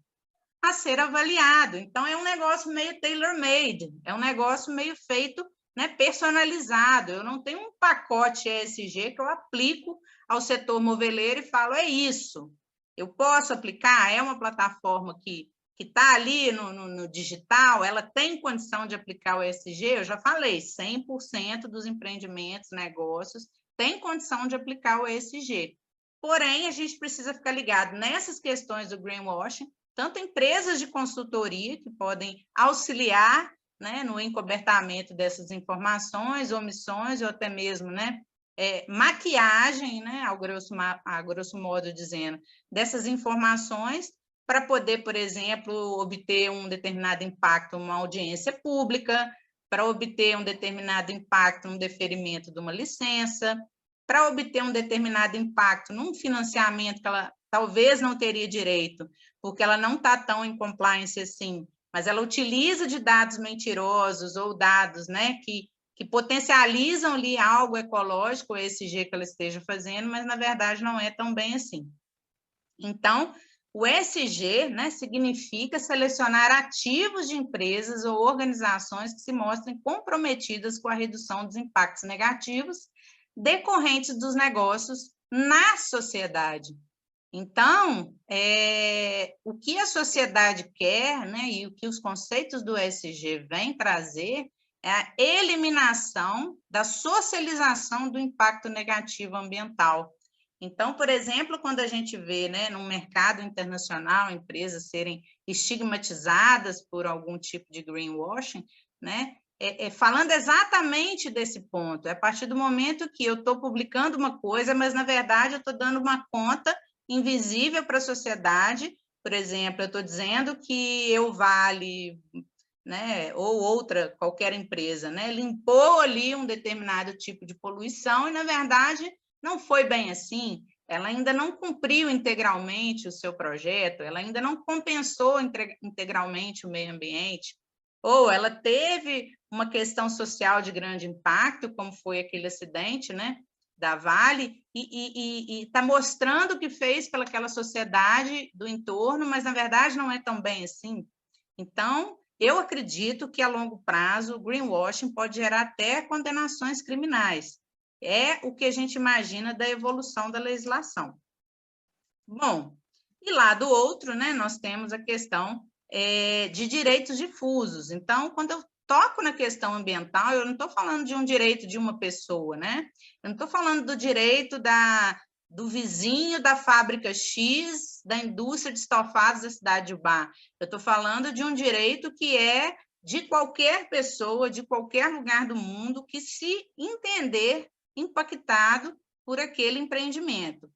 A ser avaliado. Então, é um negócio meio tailor-made, é um negócio meio feito, né, personalizado. Eu não tenho um pacote ESG que eu aplico ao setor moveleiro e falo, é isso. Eu posso aplicar? É uma plataforma que está ali no digital, ela tem condição de aplicar o ESG? Eu já falei, 100% dos empreendimentos, negócios, tem condição de aplicar o ESG. Porém, a gente precisa ficar ligado nessas questões do greenwashing, tanto empresas de consultoria que podem auxiliar, né, no encobertamento dessas informações, omissões ou até mesmo, né, maquiagem, né, a grosso modo dizendo, dessas informações para poder, por exemplo, obter um determinado impacto em uma audiência pública, para obter um determinado impacto no deferimento de uma licença, para obter um determinado impacto num financiamento que ela talvez não teria direito, porque ela não está tão em compliance assim, mas ela utiliza de dados mentirosos ou dados, né, que potencializam ali algo ecológico, o ESG que ela esteja fazendo, mas na verdade não é tão bem assim. Então, o ESG, né, significa selecionar ativos de empresas ou organizações que se mostrem comprometidas com a redução dos impactos negativos decorrentes dos negócios na sociedade. Então, o que a sociedade quer, né, e o que os conceitos do ESG vêm trazer é a eliminação da socialização do impacto negativo ambiental. Então, por exemplo, quando a gente vê, né, no mercado internacional, empresas serem estigmatizadas por algum tipo de greenwashing, né, falando exatamente desse ponto, é a partir do momento que eu estou publicando uma coisa, mas, na verdade, eu estou dando uma conta invisível para a sociedade. Por exemplo, eu estou dizendo que eu Vale, né, ou qualquer empresa, né, limpou ali um determinado tipo de poluição e, na verdade, não foi bem assim. Ela ainda não cumpriu integralmente o seu projeto, ela ainda não compensou integralmente o meio ambiente, ou ela teve uma questão social de grande impacto, como foi aquele acidente, né, da Vale e está mostrando o que fez pelaquela sociedade do entorno, mas, na verdade, não é tão bem assim. Então, eu acredito que, a longo prazo, o greenwashing pode gerar até condenações criminais. É o que a gente imagina da evolução da legislação. Bom, e lá do outro, né, nós temos a questão de direitos difusos. Então, quando eu toco na questão ambiental, eu não estou falando de um direito de uma pessoa, né? Eu não estou falando do direito do vizinho da fábrica X, da indústria de estofados da cidade de Ubá. Eu estou falando de um direito que é de qualquer pessoa, de qualquer lugar do mundo, que se entender impactado por aquele empreendimento.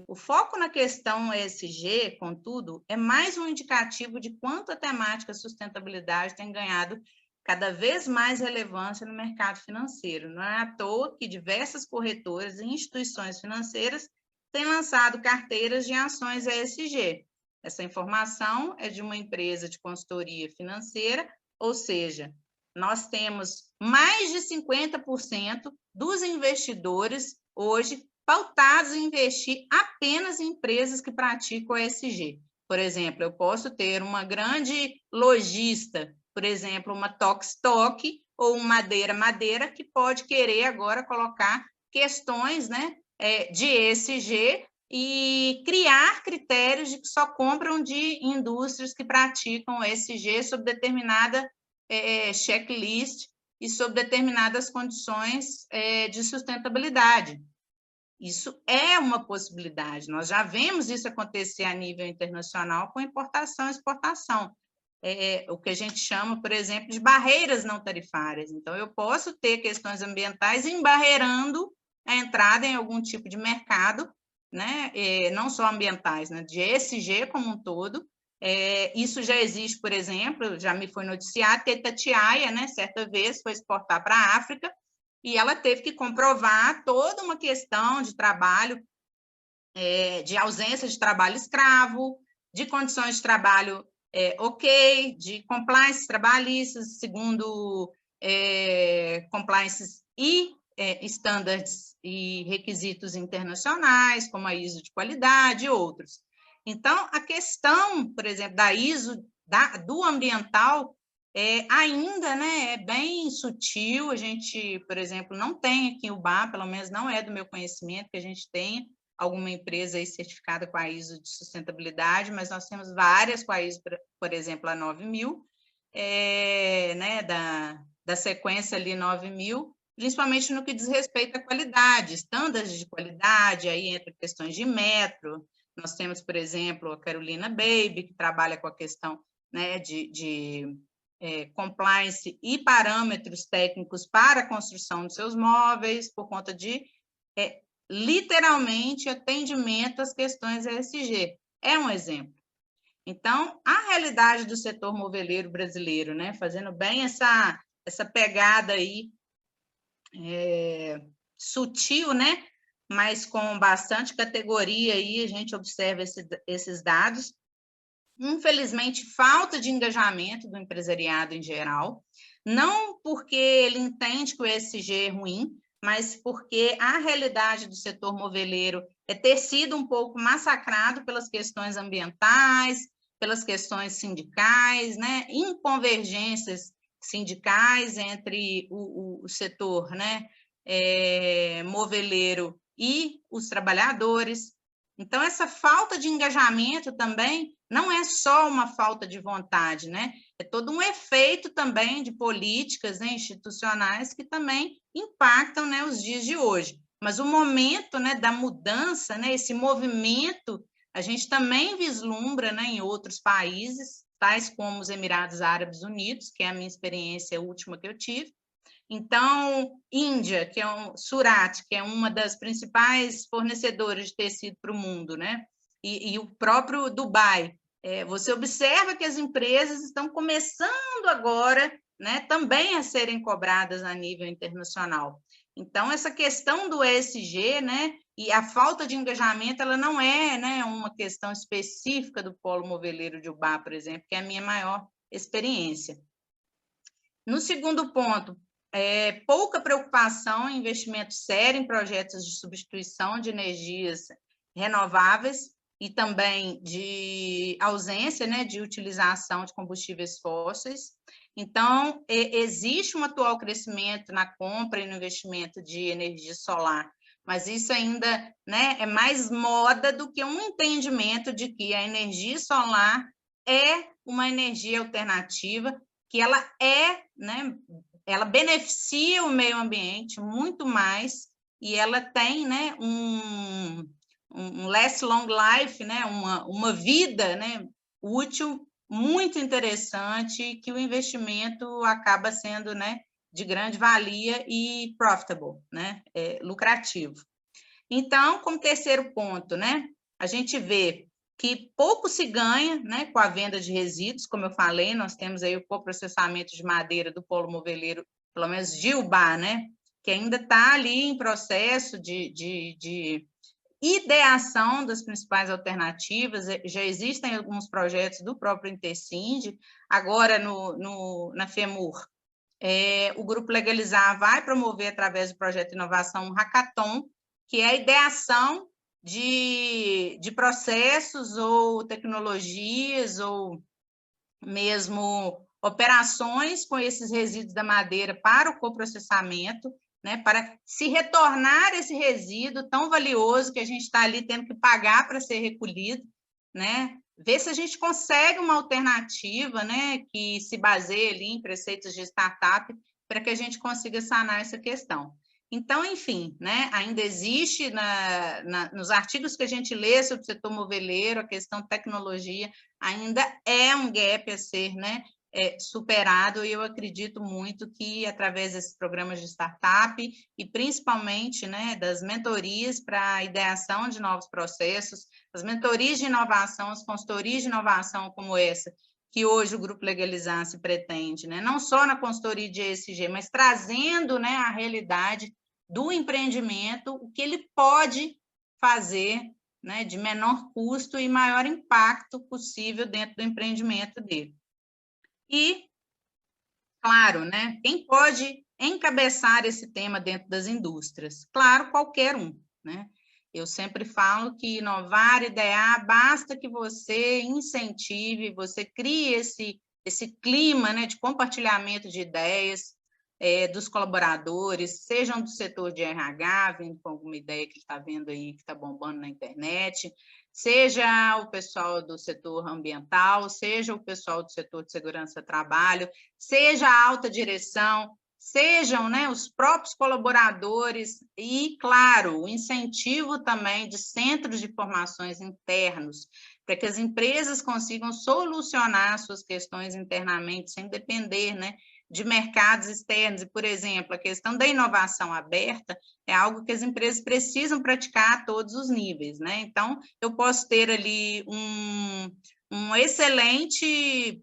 O foco na questão ESG, contudo, é mais um indicativo de quanto a temática sustentabilidade tem ganhado cada vez mais relevância no mercado financeiro. Não é à toa que diversas corretoras e instituições financeiras têm lançado carteiras de ações ESG. Essa informação é de uma empresa de consultoria financeira, ou seja, nós temos mais de 50% dos investidores hoje pautados em investir apenas em empresas que praticam ESG. Por exemplo, eu posso ter uma grande lojista, por exemplo, uma Tokstok ou um Madeira, que pode querer agora colocar questões, né, de ESG e criar critérios de que só compram de indústrias que praticam ESG sob determinada checklist e sob determinadas condições de sustentabilidade. Isso é uma possibilidade. Nós já vemos isso acontecer a nível internacional com importação e exportação. O que a gente chama, por exemplo, de barreiras não tarifárias. Então, eu posso ter questões ambientais embarreirando a entrada em algum tipo de mercado, né? Não só ambientais, né? De ESG como um todo. Isso já existe, por exemplo, já me foi noticiado que a Itatiaia, né, certa vez, foi exportar para a África, e ela teve que comprovar toda uma questão de trabalho, de ausência de trabalho escravo, de condições de trabalho ok, de compliance trabalhistas, segundo compliances e standards e requisitos internacionais, como a ISO de qualidade e outros. Então, a questão, por exemplo, da ISO, do ambiental, ainda, né, é bem sutil. A gente, por exemplo, não tem aqui em Ubá, pelo menos não é do meu conhecimento, que a gente tenha alguma empresa aí certificada com a ISO de sustentabilidade, mas nós temos várias com a ISO, por exemplo, a 9000, né, da sequência ali 9000, principalmente no que diz respeito à qualidade, estándares de qualidade, aí entra questões de metro. Nós temos, por exemplo, a Carolina Baby, que trabalha com a questão, né, de compliance e parâmetros técnicos para a construção de seus móveis, por conta de, literalmente, atendimento às questões ESG. É um exemplo. Então, a realidade do setor moveleiro brasileiro, né, fazendo bem essa pegada aí, sutil, né, mas com bastante categoria aí, a gente observa esses dados. Infelizmente, falta de engajamento do empresariado em geral, não porque ele entende que o ESG é ruim, mas porque a realidade do setor moveleiro é ter sido um pouco massacrado pelas questões ambientais, pelas questões sindicais, né, inconvergências sindicais entre o setor, né, moveleiro e os trabalhadores. Então, essa falta de engajamento também não é só uma falta de vontade, né? É todo um efeito também de políticas, né, institucionais que também impactam, né, os dias de hoje. Mas o momento, né, da mudança, né, esse movimento, a gente também vislumbra, né, em outros países, tais como os Emirados Árabes Unidos, que é a minha experiência última que eu tive. Então, Índia, que é Surat, que é uma das principais fornecedoras de tecido para o mundo, né? E o próprio Dubai. Você observa que as empresas estão começando agora, né, também a serem cobradas a nível internacional. Então, essa questão do ESG, né, e a falta de engajamento, ela não é, né, uma questão específica do polo moveleiro de Ubá, por exemplo, que é a minha maior experiência. No segundo ponto, pouca preocupação em investimento sério em projetos de substituição de energias renováveis e também de ausência, né, de utilização de combustíveis fósseis. Então, existe um atual crescimento na compra e no investimento de energia solar, mas isso ainda, né, é mais moda do que um entendimento de que a energia solar é uma energia alternativa, que ela né, ela beneficia o meio ambiente muito mais e ela tem, né, um last long life, né, uma vida, né, útil muito interessante, que o investimento acaba sendo, né, de grande valia e profitable, né, lucrativo. Então, como terceiro ponto, né, a gente vê que pouco se ganha, né, com a venda de resíduos, como eu falei, nós temos aí o coprocessamento de madeira do polo moveleiro, pelo menos de Ubá, né, que ainda está ali em processo de ideação das principais alternativas. Já existem alguns projetos do próprio Intercind, agora na FEMUR, o Grupo Legalizar vai promover, através do projeto de inovação, um hackathon, que é a ideação de processos ou tecnologias ou mesmo operações com esses resíduos da madeira para o coprocessamento, né, para se retornar esse resíduo tão valioso que a gente está ali tendo que pagar para ser recolhido, né, ver se a gente consegue uma alternativa, né, que se baseie ali em preceitos de startup para que a gente consiga sanar essa questão. Então, enfim, né, ainda existe nos artigos que a gente lê sobre o setor moveleiro, a questão tecnologia ainda é um gap a ser, né, superado, e eu acredito muito que, através desses programas de startup e principalmente, né, das mentorias para a ideação de novos processos, as mentorias de inovação, as consultorias de inovação como essa, que hoje o Grupo Legalizar se pretende, né, não só na consultoria de ESG, mas trazendo, né, a realidade do empreendimento, o que ele pode fazer, né, de menor custo e maior impacto possível dentro do empreendimento dele. E, claro, né, quem pode encabeçar esse tema dentro das indústrias? Claro, qualquer um, né? Eu sempre falo que inovar, idear, basta que você incentive, você crie esse clima, né, de compartilhamento de ideias dos colaboradores, sejam do setor de RH, vindo com alguma ideia que está vendo aí, que está bombando na internet, seja o pessoal do setor ambiental, seja o pessoal do setor de segurança do trabalho, seja a alta direção, sejam, né, os próprios colaboradores e, claro, o incentivo também de centros de formações internos, para que as empresas consigam solucionar suas questões internamente, sem depender, né, de mercados externos. E, por exemplo, a questão da inovação aberta é algo que as empresas precisam praticar a todos os níveis, né? Então, eu posso ter ali um excelente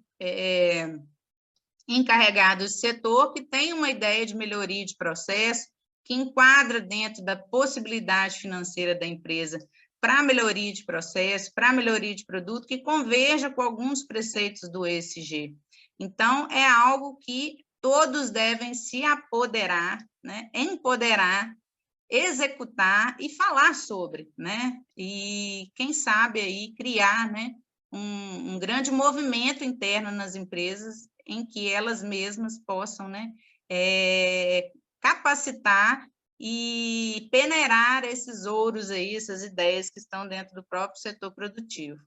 encarregado de setor que tem uma ideia de melhoria de processo, que enquadra dentro da possibilidade financeira da empresa para melhoria de processo, para melhoria de produto, que converja com alguns preceitos do ESG. Então, é algo que todos devem se apoderar, né? Empoderar, executar e falar sobre, né? E, quem sabe, aí criar, né, um grande movimento interno nas empresas em que elas mesmas possam, né, capacitar e peneirar esses ouros aí, essas ideias que estão dentro do próprio setor produtivo.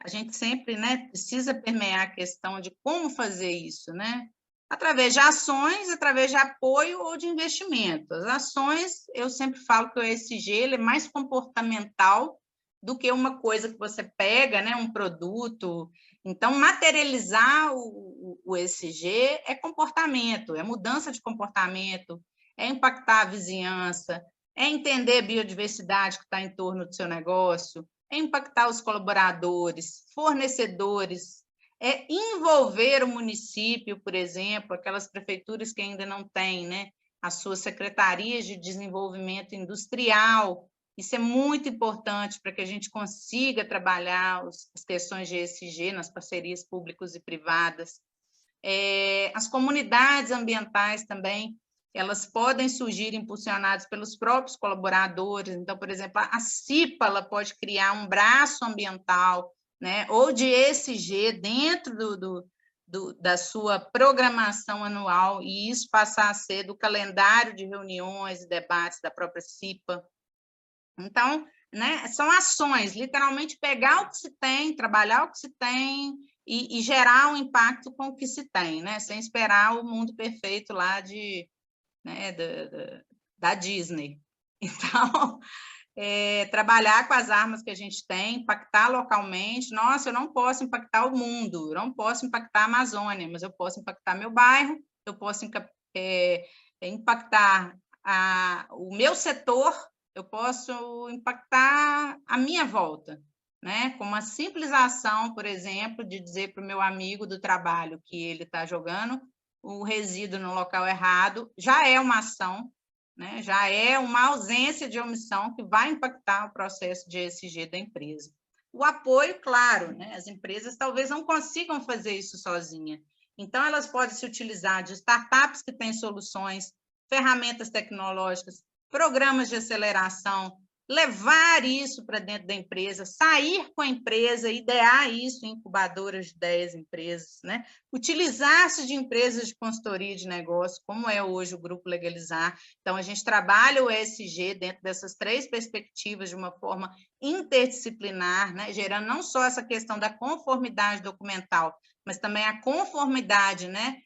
A gente sempre, né, precisa permear a questão de como fazer isso, né? Através de ações, através de apoio ou de investimento. As ações, eu sempre falo que o ESG ele é mais comportamental do que uma coisa que você pega, né, um produto. Então, materializar o ESG é comportamento, é mudança de comportamento, é impactar a vizinhança, é entender a biodiversidade que está em torno do seu negócio, é impactar os colaboradores, fornecedores, é envolver o município, por exemplo, aquelas prefeituras que ainda não têm, né, as suas secretarias de desenvolvimento industrial. Isso é muito importante para que a gente consiga trabalhar as questões de ESG nas parcerias públicas e privadas. As comunidades ambientais também, elas podem surgir impulsionadas pelos próprios colaboradores. Então, por exemplo, a CIPA ela pode criar um braço ambiental, né, ou de ESG dentro da sua programação anual, e isso passar a ser do calendário de reuniões e debates da própria CIPA. Então, né, são ações, literalmente pegar o que se tem, trabalhar o que se tem e gerar um impacto com o que se tem, né, sem esperar o mundo perfeito lá né, da Disney. Então, trabalhar com as armas que a gente tem, impactar localmente. Nossa, eu não posso impactar o mundo, eu não posso impactar a Amazônia, mas eu posso impactar meu bairro, eu posso impactar o meu setor, eu posso impactar a minha volta, né? Com uma simples ação, por exemplo, de dizer para o meu amigo do trabalho que ele está jogando o resíduo no local errado, já é uma ação, né? Já é uma ausência de omissão que vai impactar o processo de ESG da empresa. O apoio, claro, né? As empresas talvez não consigam fazer isso sozinha. Então, elas podem se utilizar de startups que têm soluções, ferramentas tecnológicas, programas de aceleração, levar isso para dentro da empresa, sair com a empresa, idear isso em incubadoras de 10 empresas, né? Utilizar-se de empresas de consultoria de negócio, como é hoje o Grupo Legalizar. Então, a gente trabalha o ESG dentro dessas 3 perspectivas de uma forma interdisciplinar, né? Gerando não só essa questão da conformidade documental, mas também a conformidade, né?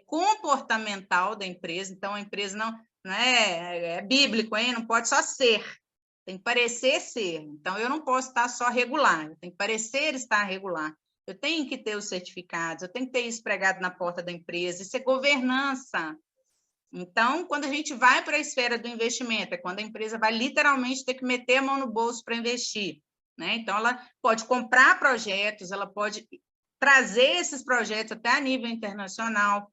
Comportamental da empresa. Então, a empresa não é bíblico, hein? Não pode só ser, tem que parecer ser. Então, eu não posso estar só regular, eu tenho que parecer estar regular. Eu tenho que ter os certificados, eu tenho que ter isso pregado na porta da empresa, isso é governança. Então, quando a gente vai para a esfera do investimento, é quando a empresa vai literalmente ter que meter a mão no bolso para investir, né? Então, ela pode comprar projetos, ela pode trazer esses projetos até a nível internacional,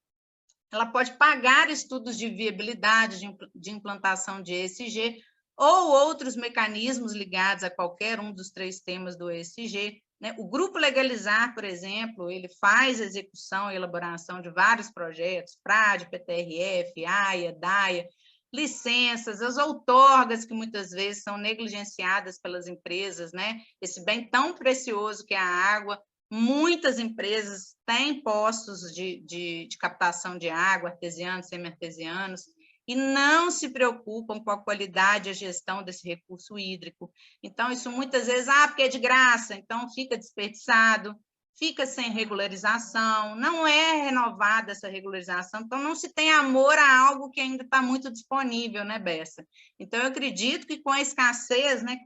ela pode pagar estudos de viabilidade, de implantação de ESG, ou outros mecanismos ligados a qualquer um dos 3 temas do ESG. Né? O Grupo Legalizar, por exemplo, ele faz execução e elaboração de vários projetos, PRAD, PTRF, AIA, DAIA, licenças, as outorgas que muitas vezes são negligenciadas pelas empresas, né? Esse bem tão precioso que é a água. Muitas empresas têm postos de captação de água, artesianos, semi-artesianos, e não se preocupam com a qualidade e a gestão desse recurso hídrico. Então, isso muitas vezes, porque é de graça, então fica desperdiçado, fica sem regularização, não é renovada essa regularização, então não se tem amor a algo que ainda está muito disponível, né, Bessa? Então, eu acredito que com a escassez, né, que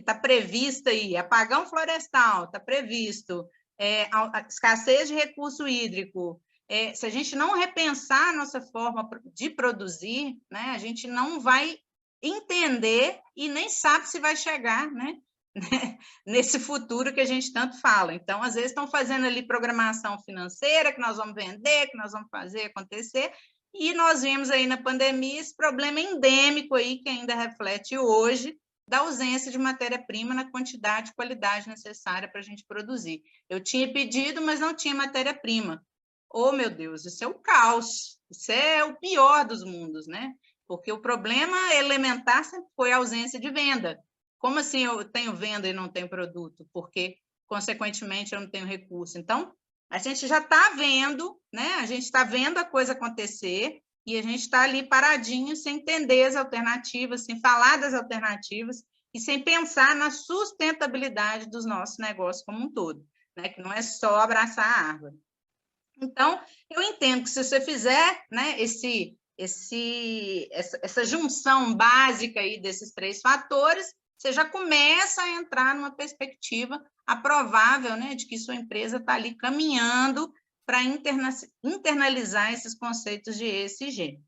está prevista aí, apagão florestal, está previsto, a escassez de recurso hídrico, se a gente não repensar a nossa forma de produzir, né, a gente não vai entender e nem sabe se vai chegar, né, nesse futuro que a gente tanto fala. Então, às vezes, estão fazendo ali programação financeira, que nós vamos vender, que nós vamos fazer acontecer, e nós vimos aí na pandemia esse problema endêmico aí, que ainda reflete hoje, da ausência de matéria-prima na quantidade e qualidade necessária para a gente produzir. Eu tinha pedido, mas não tinha matéria-prima. Oh, meu Deus, isso é o caos, isso é o pior dos mundos, né? Porque o problema elementar sempre foi a ausência de venda. Como assim eu tenho venda e não tenho produto? Porque, consequentemente, eu não tenho recurso. Então, a gente já está vendo, né? A gente está vendo a coisa acontecer, e a gente está ali paradinho, sem entender as alternativas, sem falar das alternativas e sem pensar na sustentabilidade dos nossos negócios como um todo, né? Que não é só abraçar a árvore. Então, eu entendo que se você fizer, né, essa junção básica aí desses 3 fatores, você já começa a entrar numa perspectiva aprovável, né, de que sua empresa está ali caminhando para internalizar esses conceitos de ESG.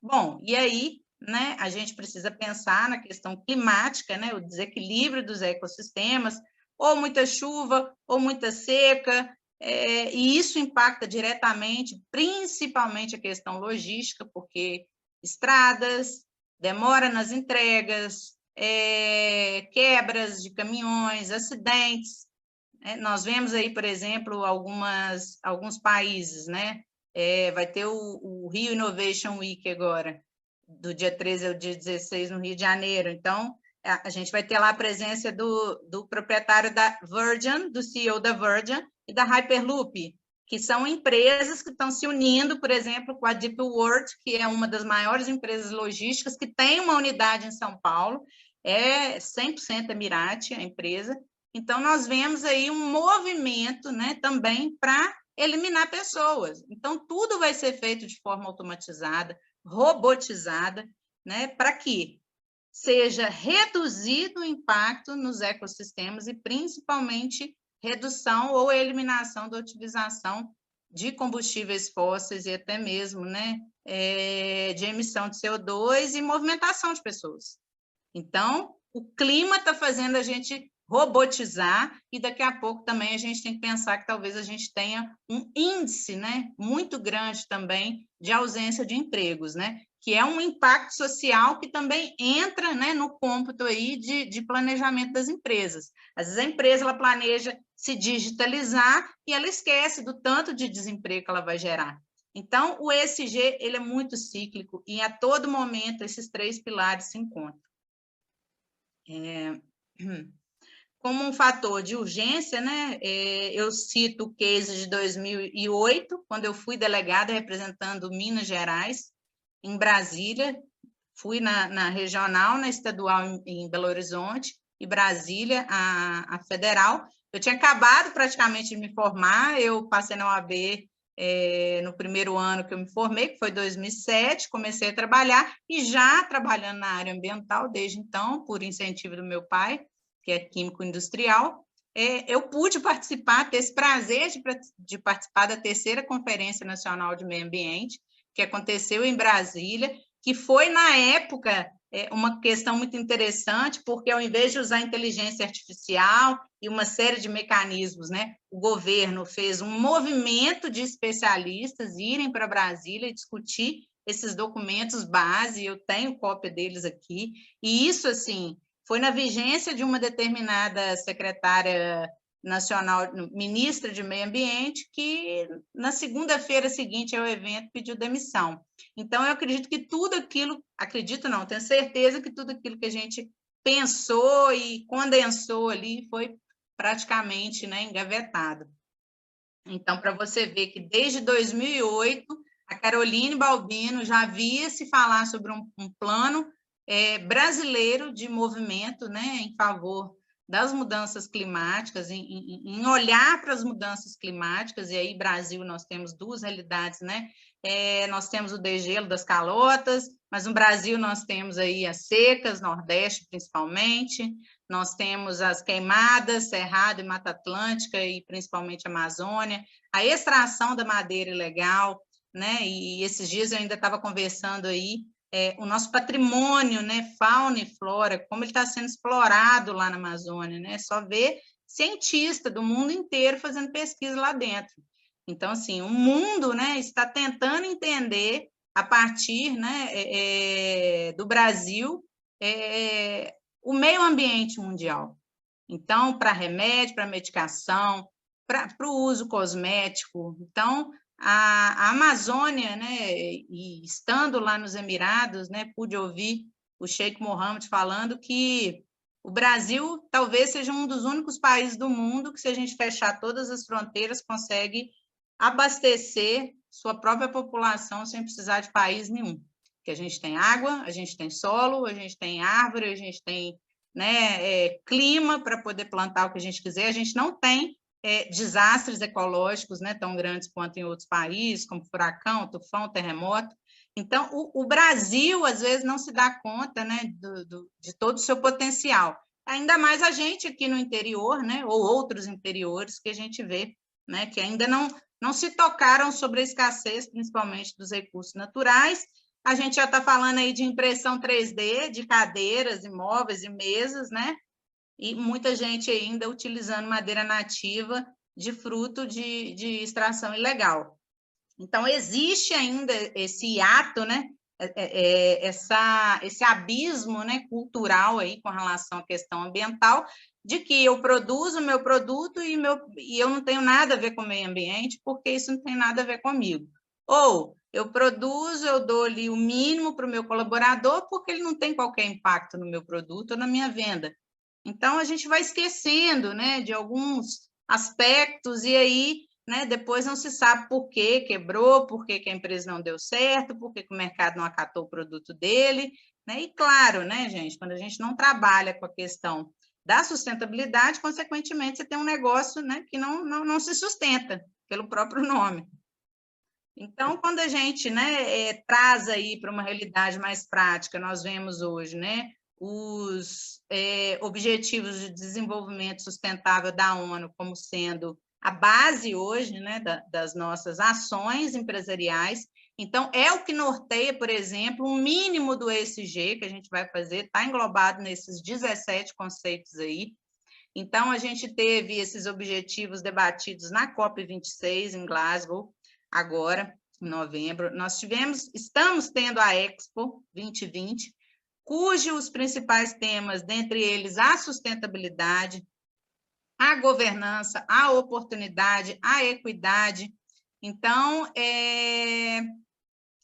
Bom, e aí, né, a gente precisa pensar na questão climática, né, o desequilíbrio dos ecossistemas, ou muita chuva, ou muita seca, e isso impacta diretamente, principalmente a questão logística, porque estradas, demora nas entregas, quebras de caminhões, acidentes, Nós vemos aí, por exemplo, alguns países, né? Vai ter o Rio Innovation Week agora, do dia 13 ao dia 16 no Rio de Janeiro. Então, a gente vai ter lá a presença do proprietário da Virgin, do CEO da Virgin e da Hyperloop, que são empresas que estão se unindo, por exemplo, com a Deep World, que é uma das maiores empresas logísticas, que tem uma unidade em São Paulo, é 100% Emirati, a empresa. Então, nós vemos aí um movimento, né, também para eliminar pessoas. Então, tudo vai ser feito de forma automatizada, robotizada, né, para que seja reduzido o impacto nos ecossistemas e, principalmente, redução ou eliminação da utilização de combustíveis fósseis e até mesmo, né, de emissão de CO2 e movimentação de pessoas. Então, o clima está fazendo a gente robotizar e daqui a pouco também a gente tem que pensar que talvez a gente tenha um índice, né, muito grande também de ausência de empregos, né, que é um impacto social que também entra, né, no cômputo aí de planejamento das empresas. Às vezes a empresa ela planeja se digitalizar e ela esquece do tanto de desemprego que ela vai gerar. Então, o ESG ele é muito cíclico e a todo momento esses 3 pilares se encontram. Como um fator de urgência, né, eu cito o case de 2008, quando eu fui delegada representando Minas Gerais, em Brasília, fui na regional, na estadual em Belo Horizonte, e Brasília, a federal. Eu tinha acabado praticamente de me formar, eu passei na OAB no primeiro ano que eu me formei, que foi 2007, comecei a trabalhar, e já trabalhando na área ambiental desde então, por incentivo do meu pai, que é químico industrial, eu pude participar, ter esse prazer de participar da 3ª Conferência Nacional de Meio Ambiente, que aconteceu em Brasília, que foi, na época, uma questão muito interessante, porque ao invés de usar inteligência artificial e uma série de mecanismos, né, o governo fez um movimento de especialistas irem para Brasília e discutir esses documentos base, eu tenho cópia deles aqui, e isso, assim, foi na vigência de uma determinada secretária nacional, ministra de Meio Ambiente, que na segunda-feira seguinte ao evento pediu demissão. Então, eu acredito que tudo aquilo, acredito não, tenho certeza que tudo aquilo que a gente pensou e condensou ali foi praticamente, né, engavetado. Então, para você ver que desde 2008, a Caroline Balbino já havia se falar sobre um plano brasileiro de movimento, né, em favor das mudanças climáticas, em olhar para as mudanças climáticas, e aí, Brasil, nós temos 2 realidades, né? Nós temos o degelo das calotas, mas no Brasil nós temos aí as secas, Nordeste principalmente, nós temos as queimadas, Cerrado e Mata Atlântica, e principalmente Amazônia, a extração da madeira ilegal, né? E esses dias eu ainda estava conversando aí, o nosso patrimônio, né, fauna e flora, como ele está sendo explorado lá na Amazônia, né? Só ver cientista do mundo inteiro fazendo pesquisa lá dentro. Então, assim, o mundo, né, está tentando entender, a partir, né, do Brasil, o meio ambiente mundial. Então, para remédio, para medicação, para o uso cosmético. Então, a Amazônia, né, e estando lá nos Emirados, né, pude ouvir o Sheikh Mohammed falando que o Brasil talvez seja um dos únicos países do mundo que, se a gente fechar todas as fronteiras, consegue abastecer sua própria população sem precisar de país nenhum. Porque a gente tem água, a gente tem solo, a gente tem árvore, a gente tem, né, clima para poder plantar o que a gente quiser, a gente não tem desastres ecológicos, né, tão grandes quanto em outros países, como furacão, tufão, terremoto. Então, o Brasil, às vezes, não se dá conta, né, de todo o seu potencial. Ainda mais a gente aqui no interior, né, ou outros interiores que a gente vê, né, que ainda não se tocaram sobre a escassez, principalmente dos recursos naturais. A gente já está falando aí de impressão 3D, de cadeiras, imóveis e mesas, né? E muita gente ainda utilizando madeira nativa de fruto de extração ilegal. Então, existe ainda esse hiato, né? Esse abismo, né, cultural aí com relação à questão ambiental, de que eu produzo o meu produto e eu não tenho nada a ver com o meio ambiente, porque isso não tem nada a ver comigo. Ou eu produzo, eu dou ali o mínimo para o meu colaborador, porque ele não tem qualquer impacto no meu produto ou na minha venda. Então, a gente vai esquecendo, né, de alguns aspectos, e aí, né, depois não se sabe por que quebrou, por que a empresa não deu certo, por que o mercado não acatou o produto dele, né? E claro, né, gente, quando a gente não trabalha com a questão da sustentabilidade, consequentemente, você tem um negócio, né, que não se sustenta, pelo próprio nome. Então, quando a gente, né, traz aí para uma realidade mais prática, nós vemos hoje, né, os Objetivos de Desenvolvimento Sustentável da ONU como sendo a base hoje, né, das nossas ações empresariais. Então, é o que norteia, por exemplo, o mínimo do ESG que a gente vai fazer, está englobado nesses 17 conceitos aí. Então, a gente teve esses objetivos debatidos na COP26 em Glasgow, agora, em novembro. Nós estamos tendo a Expo 2020, cujos principais temas, dentre eles, a sustentabilidade, a governança, a oportunidade, a equidade. Então,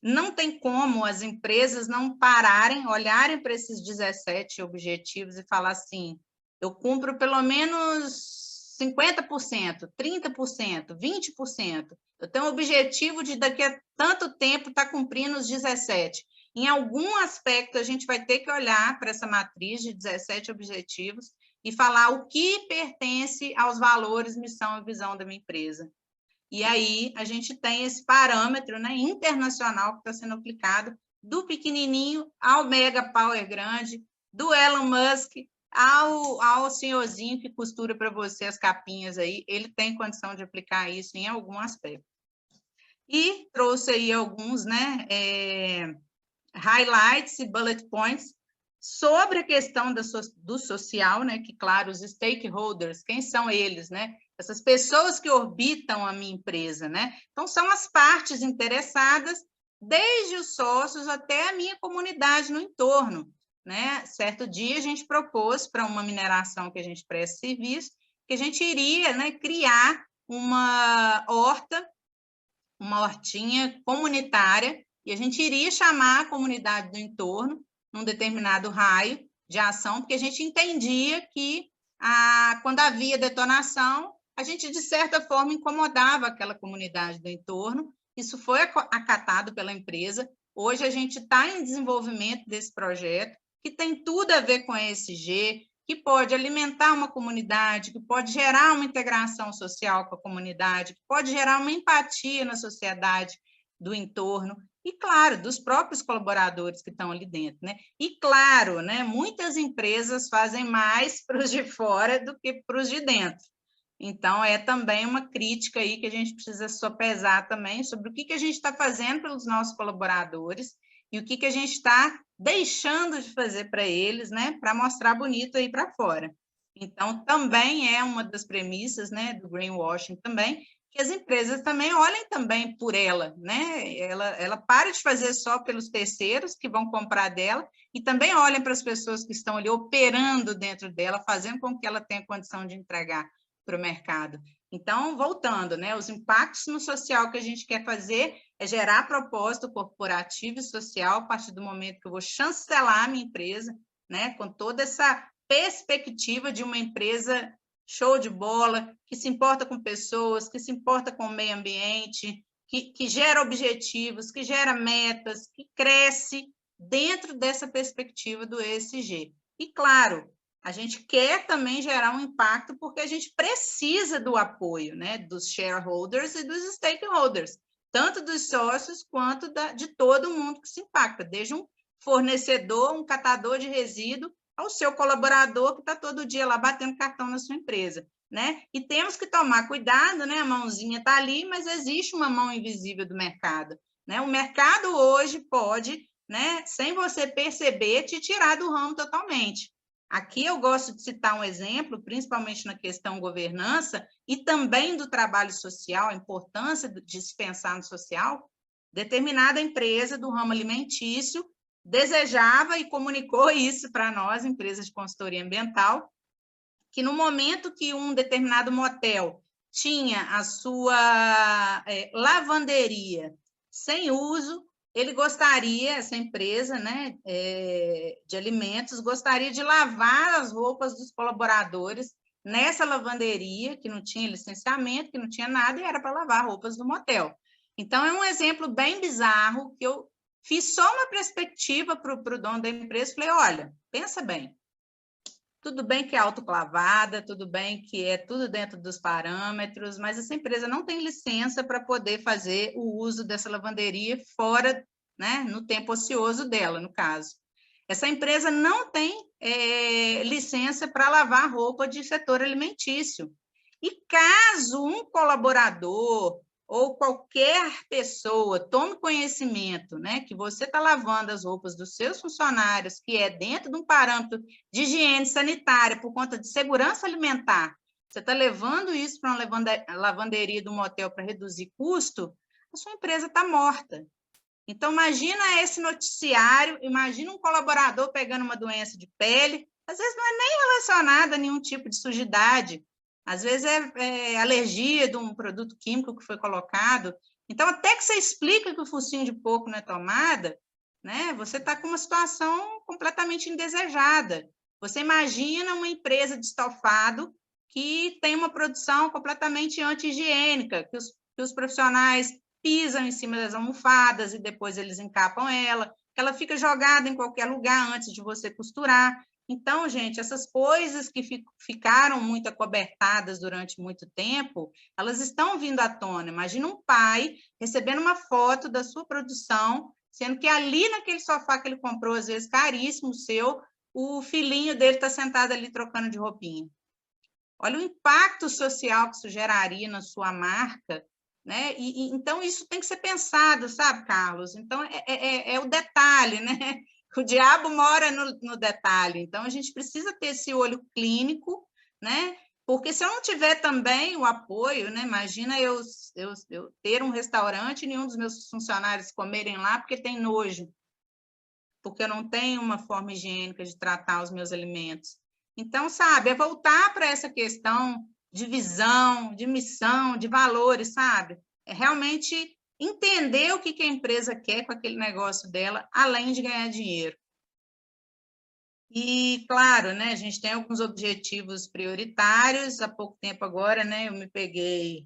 não tem como as empresas não pararem, olharem para esses 17 objetivos e falar assim, eu cumpro pelo menos 50%, 30%, 20%. Eu tenho o objetivo de daqui a tanto tempo estar cumprindo os 17. Em algum aspecto, a gente vai ter que olhar para essa matriz de 17 objetivos e falar o que pertence aos valores, missão e visão da minha empresa. E aí a gente tem esse parâmetro, né, internacional que está sendo aplicado do pequenininho ao mega power grande, do Elon Musk ao senhorzinho que costura para você as capinhas aí, ele tem condição de aplicar isso em algum aspecto. E trouxe aí alguns, né, highlights e bullet points sobre a questão do social, né, que, claro, os stakeholders, quem são eles, né? Essas pessoas que orbitam a minha empresa, né? Então, são as partes interessadas, desde os sócios até a minha comunidade no entorno, né? Certo dia, a gente propôs para uma mineração que a gente presta serviço, que a gente iria, né, criar uma hortinha comunitária, e a gente iria chamar a comunidade do entorno num determinado raio de ação, porque a gente entendia que quando havia detonação, a gente, de certa forma, incomodava aquela comunidade do entorno. Isso foi acatado pela empresa. Hoje, a gente está em desenvolvimento desse projeto, que tem tudo a ver com a ESG, que pode alimentar uma comunidade, que pode gerar uma integração social com a comunidade, que pode gerar uma empatia na sociedade do entorno, e, claro, dos próprios colaboradores que estão ali dentro, né? E, claro, né, muitas empresas fazem mais para os de fora do que para os de dentro. Então, é também uma crítica aí que a gente precisa sopesar também sobre o que a gente está fazendo pelos nossos colaboradores e o que a gente está deixando de fazer para eles, né, para mostrar bonito aí para fora. Então, também é uma das premissas, né, do greenwashing também, que as empresas também olhem também por ela, né? Ela para de fazer só pelos terceiros que vão comprar dela e também olhem para as pessoas que estão ali operando dentro dela, fazendo com que ela tenha condição de entregar para o mercado. Então, voltando, né? Os impactos no social que a gente quer fazer é gerar propósito corporativo e social a partir do momento que eu vou chancelar a minha empresa, né? Com toda essa perspectiva de uma empresa show de bola, que se importa com pessoas, que se importa com o meio ambiente, que gera objetivos, que gera metas, que cresce dentro dessa perspectiva do ESG. E, claro, a gente quer também gerar um impacto porque a gente precisa do apoio, né, dos shareholders e dos stakeholders, tanto dos sócios quanto de todo mundo que se impacta, desde um fornecedor, um catador de resíduo, ao seu colaborador que está todo dia lá batendo cartão na sua empresa, né? E temos que tomar cuidado, né? A mãozinha está ali, mas existe uma mão invisível do mercado, né? O mercado hoje pode, né, sem você perceber, te tirar do ramo totalmente. Aqui eu gosto de citar um exemplo, principalmente na questão governança e também do trabalho social, a importância de se pensar no social. Determinada empresa do ramo alimentício desejava e comunicou isso para nós, empresas de consultoria ambiental, que no momento que um determinado motel tinha a sua lavanderia sem uso, ele gostaria, essa empresa, né, de alimentos, gostaria de lavar as roupas dos colaboradores nessa lavanderia, que não tinha licenciamento, que não tinha nada, e era para lavar roupas do motel. Então, é um exemplo bem bizarro, que eu fiz só uma perspectiva para o dono da empresa, falei, olha, pensa bem, tudo bem que é autoclavada, tudo bem que é tudo dentro dos parâmetros, mas essa empresa não tem licença para poder fazer o uso dessa lavanderia fora, né, no tempo ocioso dela, no caso. Essa empresa não tem licença para lavar roupa de setor alimentício. E caso um colaborador ou qualquer pessoa tome conhecimento, né, que você está lavando as roupas dos seus funcionários, que é dentro de um parâmetro de higiene sanitária, por conta de segurança alimentar, você está levando isso para uma lavanderia do motel para reduzir custo, a sua empresa está morta. Então, imagina esse noticiário, imagina um colaborador pegando uma doença de pele, às vezes não é nem relacionada a nenhum tipo de sujidade, às vezes é alergia de um produto químico que foi colocado. Então, até que você explica que o focinho de porco não é tomada, né, você está com uma situação completamente indesejada. Você imagina uma empresa de estofado que tem uma produção completamente anti-higiênica, que os profissionais pisam em cima das almofadas e depois eles encapam ela, que ela fica jogada em qualquer lugar antes de você costurar. Então, gente, essas coisas que ficaram muito acobertadas durante muito tempo, elas estão vindo à tona. Imagina um pai recebendo uma foto da sua produção, sendo que ali naquele sofá que ele comprou, às vezes caríssimo, seu, o filhinho dele está sentado ali trocando de roupinha. Olha o impacto social que isso geraria na sua marca, né? Então, isso tem que ser pensado, sabe, Carlos? Então, é o detalhe, né? O diabo mora no detalhe. Então, a gente precisa ter esse olho clínico, né? Porque se eu não tiver também o apoio, né? Imagina eu ter um restaurante e nenhum dos meus funcionários comerem lá porque tem nojo, porque eu não tenho uma forma higiênica de tratar os meus alimentos. Então, sabe, é voltar para essa questão de visão, de missão, de valores, sabe? É realmente entender o que a empresa quer com aquele negócio dela, além de ganhar dinheiro. E, claro, né, a gente tem alguns objetivos prioritários. Há pouco tempo agora, né, eu me peguei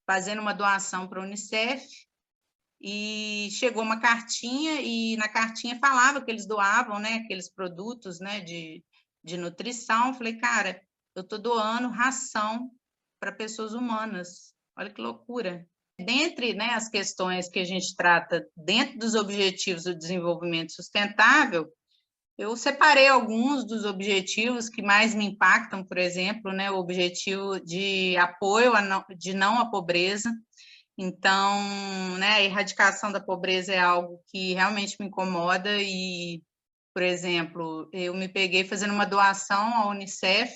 fazendo uma doação para a Unicef, e chegou uma cartinha, e na cartinha falava que eles doavam, né, aqueles produtos, né, de nutrição. Falei, cara, eu estou doando ração para pessoas humanas. Olha que loucura. Dentre, né, as questões que a gente trata dentro dos objetivos do desenvolvimento sustentável, eu separei alguns dos objetivos que mais me impactam, por exemplo, né, o objetivo de apoio de não à pobreza. Então, né, a erradicação da pobreza é algo que realmente me incomoda e, por exemplo, eu me peguei fazendo uma doação à Unicef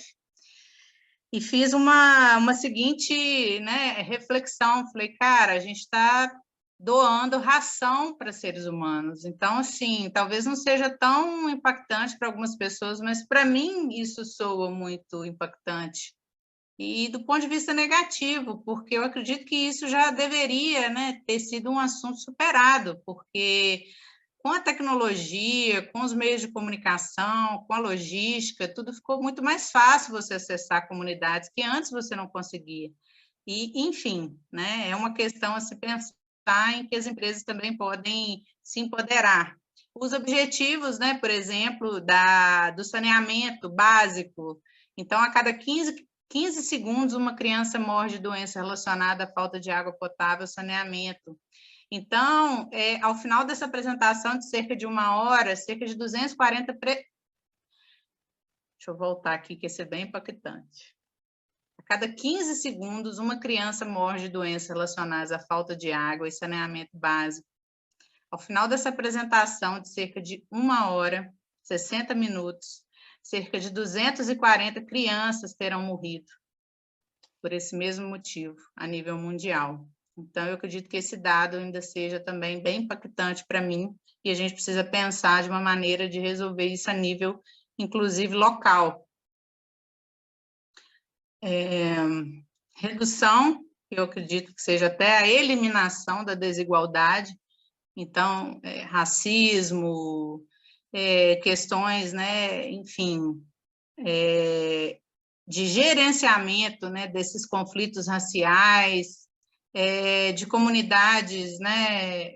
e fiz uma seguinte, né, reflexão. Falei, cara, a gente está doando ração para seres humanos. Então, assim, talvez não seja tão impactante para algumas pessoas, mas para mim isso soa muito impactante. E do ponto de vista negativo, porque eu acredito que isso já deveria, né, ter sido um assunto superado, porque com a tecnologia, com os meios de comunicação, com a logística, tudo ficou muito mais fácil você acessar comunidades que antes você não conseguia. E, enfim, né, é uma questão a se pensar em que as empresas também podem se empoderar. Os objetivos, né, por exemplo, do saneamento básico. Então, a cada 15 segundos, uma criança morre de doença relacionada à falta de água potável, saneamento. Então, ao final dessa apresentação de cerca de 1 hora, cerca de 240... Deixa eu voltar aqui, que esse é bem impactante. A cada 15 segundos, uma criança morre de doenças relacionadas à falta de água e saneamento básico. Ao final dessa apresentação de cerca de 1 hora, 60 minutos, cerca de 240 crianças terão morrido por esse mesmo motivo, a nível mundial. Então, eu acredito que esse dado ainda seja também bem impactante para mim, e a gente precisa pensar de uma maneira de resolver isso a nível, inclusive, local. redução, eu acredito que seja até a eliminação da desigualdade, então, racismo, questões, né, enfim, de gerenciamento, né, desses conflitos raciais, de comunidades, né,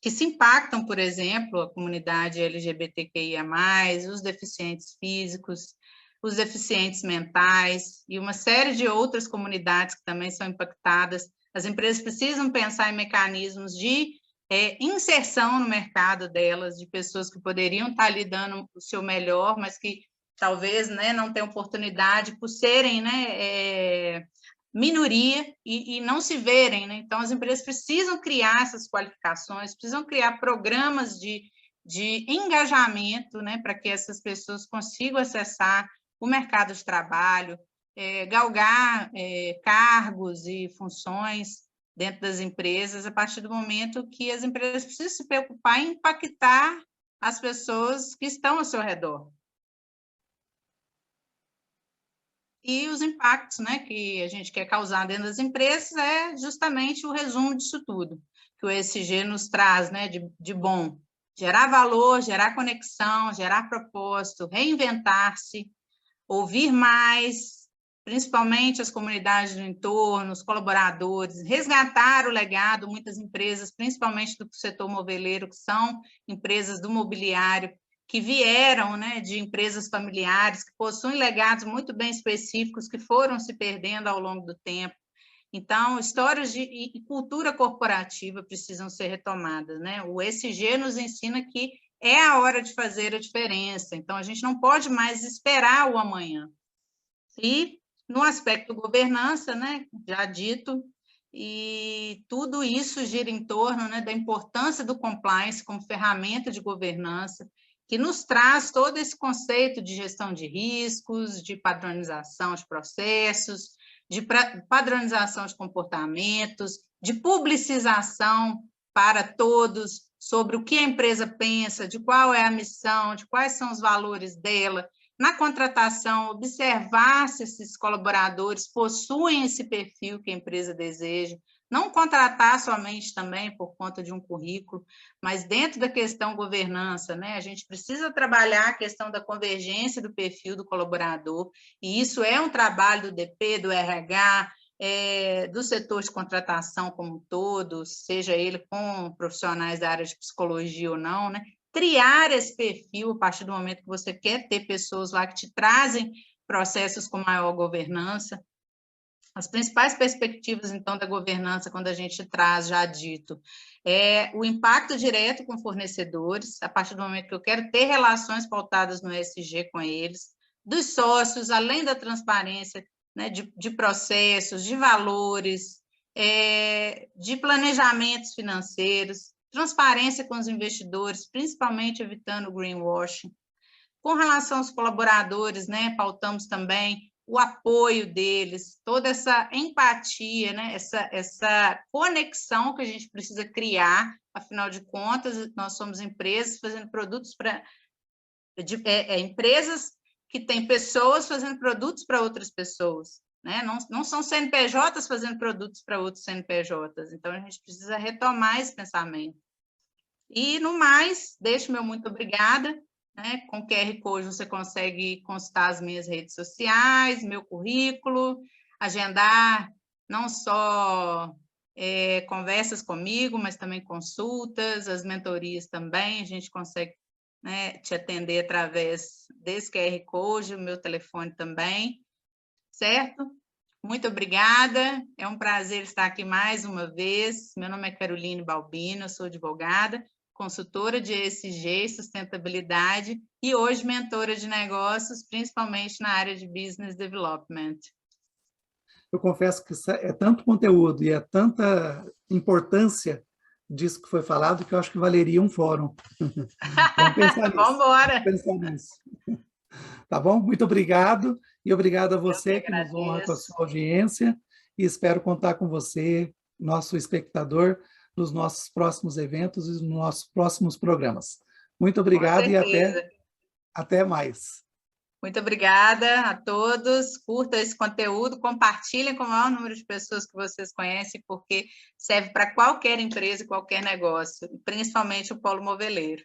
que se impactam, por exemplo, a comunidade LGBTQIA+, os deficientes físicos, os deficientes mentais e uma série de outras comunidades que também são impactadas. As empresas precisam pensar em mecanismos de inserção no mercado delas, de pessoas que poderiam estar ali dando o seu melhor, mas que talvez, né, não tenham oportunidade por serem, né, minoria e não se verem, né? Então, as empresas precisam criar essas qualificações, precisam criar programas de engajamento, né, para que essas pessoas consigam acessar o mercado de trabalho, galgar cargos e funções dentro das empresas, a partir do momento que as empresas precisam se preocupar em impactar as pessoas que estão ao seu redor. E os impactos, né, que a gente quer causar dentro das empresas é justamente o resumo disso tudo, que o ESG nos traz, né, de bom. Gerar valor, gerar conexão, gerar propósito, reinventar-se, ouvir mais, principalmente as comunidades do entorno, os colaboradores, resgatar o legado, muitas empresas, principalmente do setor moveleiro, que são empresas do mobiliário, que vieram, né, de empresas familiares, que possuem legados muito bem específicos, que foram se perdendo ao longo do tempo. Então, histórias e cultura corporativa precisam ser retomadas, né? O ESG nos ensina que é a hora de fazer a diferença, então a gente não pode mais esperar o amanhã. E, no aspecto governança, né, já dito, e tudo isso gira em torno, né, da importância do compliance como ferramenta de governança, que nos traz todo esse conceito de gestão de riscos, de padronização de processos, de padronização de comportamentos, de publicização para todos sobre o que a empresa pensa, de qual é a missão, de quais são os valores dela. Na contratação, observar se esses colaboradores possuem esse perfil que a empresa deseja, não contratar somente também por conta de um currículo, mas dentro da questão governança, né, a gente precisa trabalhar a questão da convergência do perfil do colaborador, e isso é um trabalho do DP, do RH, do setor de contratação como um todo, seja ele com profissionais da área de psicologia ou não, né, triar esse perfil a partir do momento que você quer ter pessoas lá que te trazem processos com maior governança. As principais perspectivas, então, da governança, quando a gente traz, já dito, é o impacto direto com fornecedores, a partir do momento que eu quero ter relações pautadas no ESG com eles, dos sócios, além da transparência, né, de processos, de valores, de planejamentos financeiros, transparência com os investidores, principalmente evitando o greenwashing. Com relação aos colaboradores, né, pautamos também o apoio deles, toda essa empatia, né, essa conexão que a gente precisa criar, afinal de contas, nós somos empresas fazendo produtos para... empresas que têm pessoas fazendo produtos para outras pessoas, né? Não são CNPJs fazendo produtos para outros CNPJs, então a gente precisa retomar esse pensamento. E, no mais, deixo meu muito obrigada, né? Com o QR Code você consegue consultar as minhas redes sociais, meu currículo, agendar não só conversas comigo, mas também consultas, as mentorias também, a gente consegue, né, te atender através desse QR Code, o meu telefone também, certo? Muito obrigada, é um prazer estar aqui mais uma vez. Meu nome é Caroline Balbino, eu sou advogada, consultora de ESG e sustentabilidade e hoje mentora de negócios, principalmente na área de Business Development. Eu confesso que é tanto conteúdo e é tanta importância disso que foi falado que eu acho que valeria um fórum. Vamos pensar nisso. Vamos embora. Vamos pensar nisso. Tá bom? Muito obrigado e obrigado a você que nos honra com a sua audiência e espero contar com você, nosso espectador, nos nossos próximos eventos e nos nossos próximos programas. Muito obrigado e até mais. Muito obrigada a todos. Curtam esse conteúdo, compartilhem com o maior número de pessoas que vocês conhecem, porque serve para qualquer empresa e qualquer negócio, principalmente o polo moveleiro.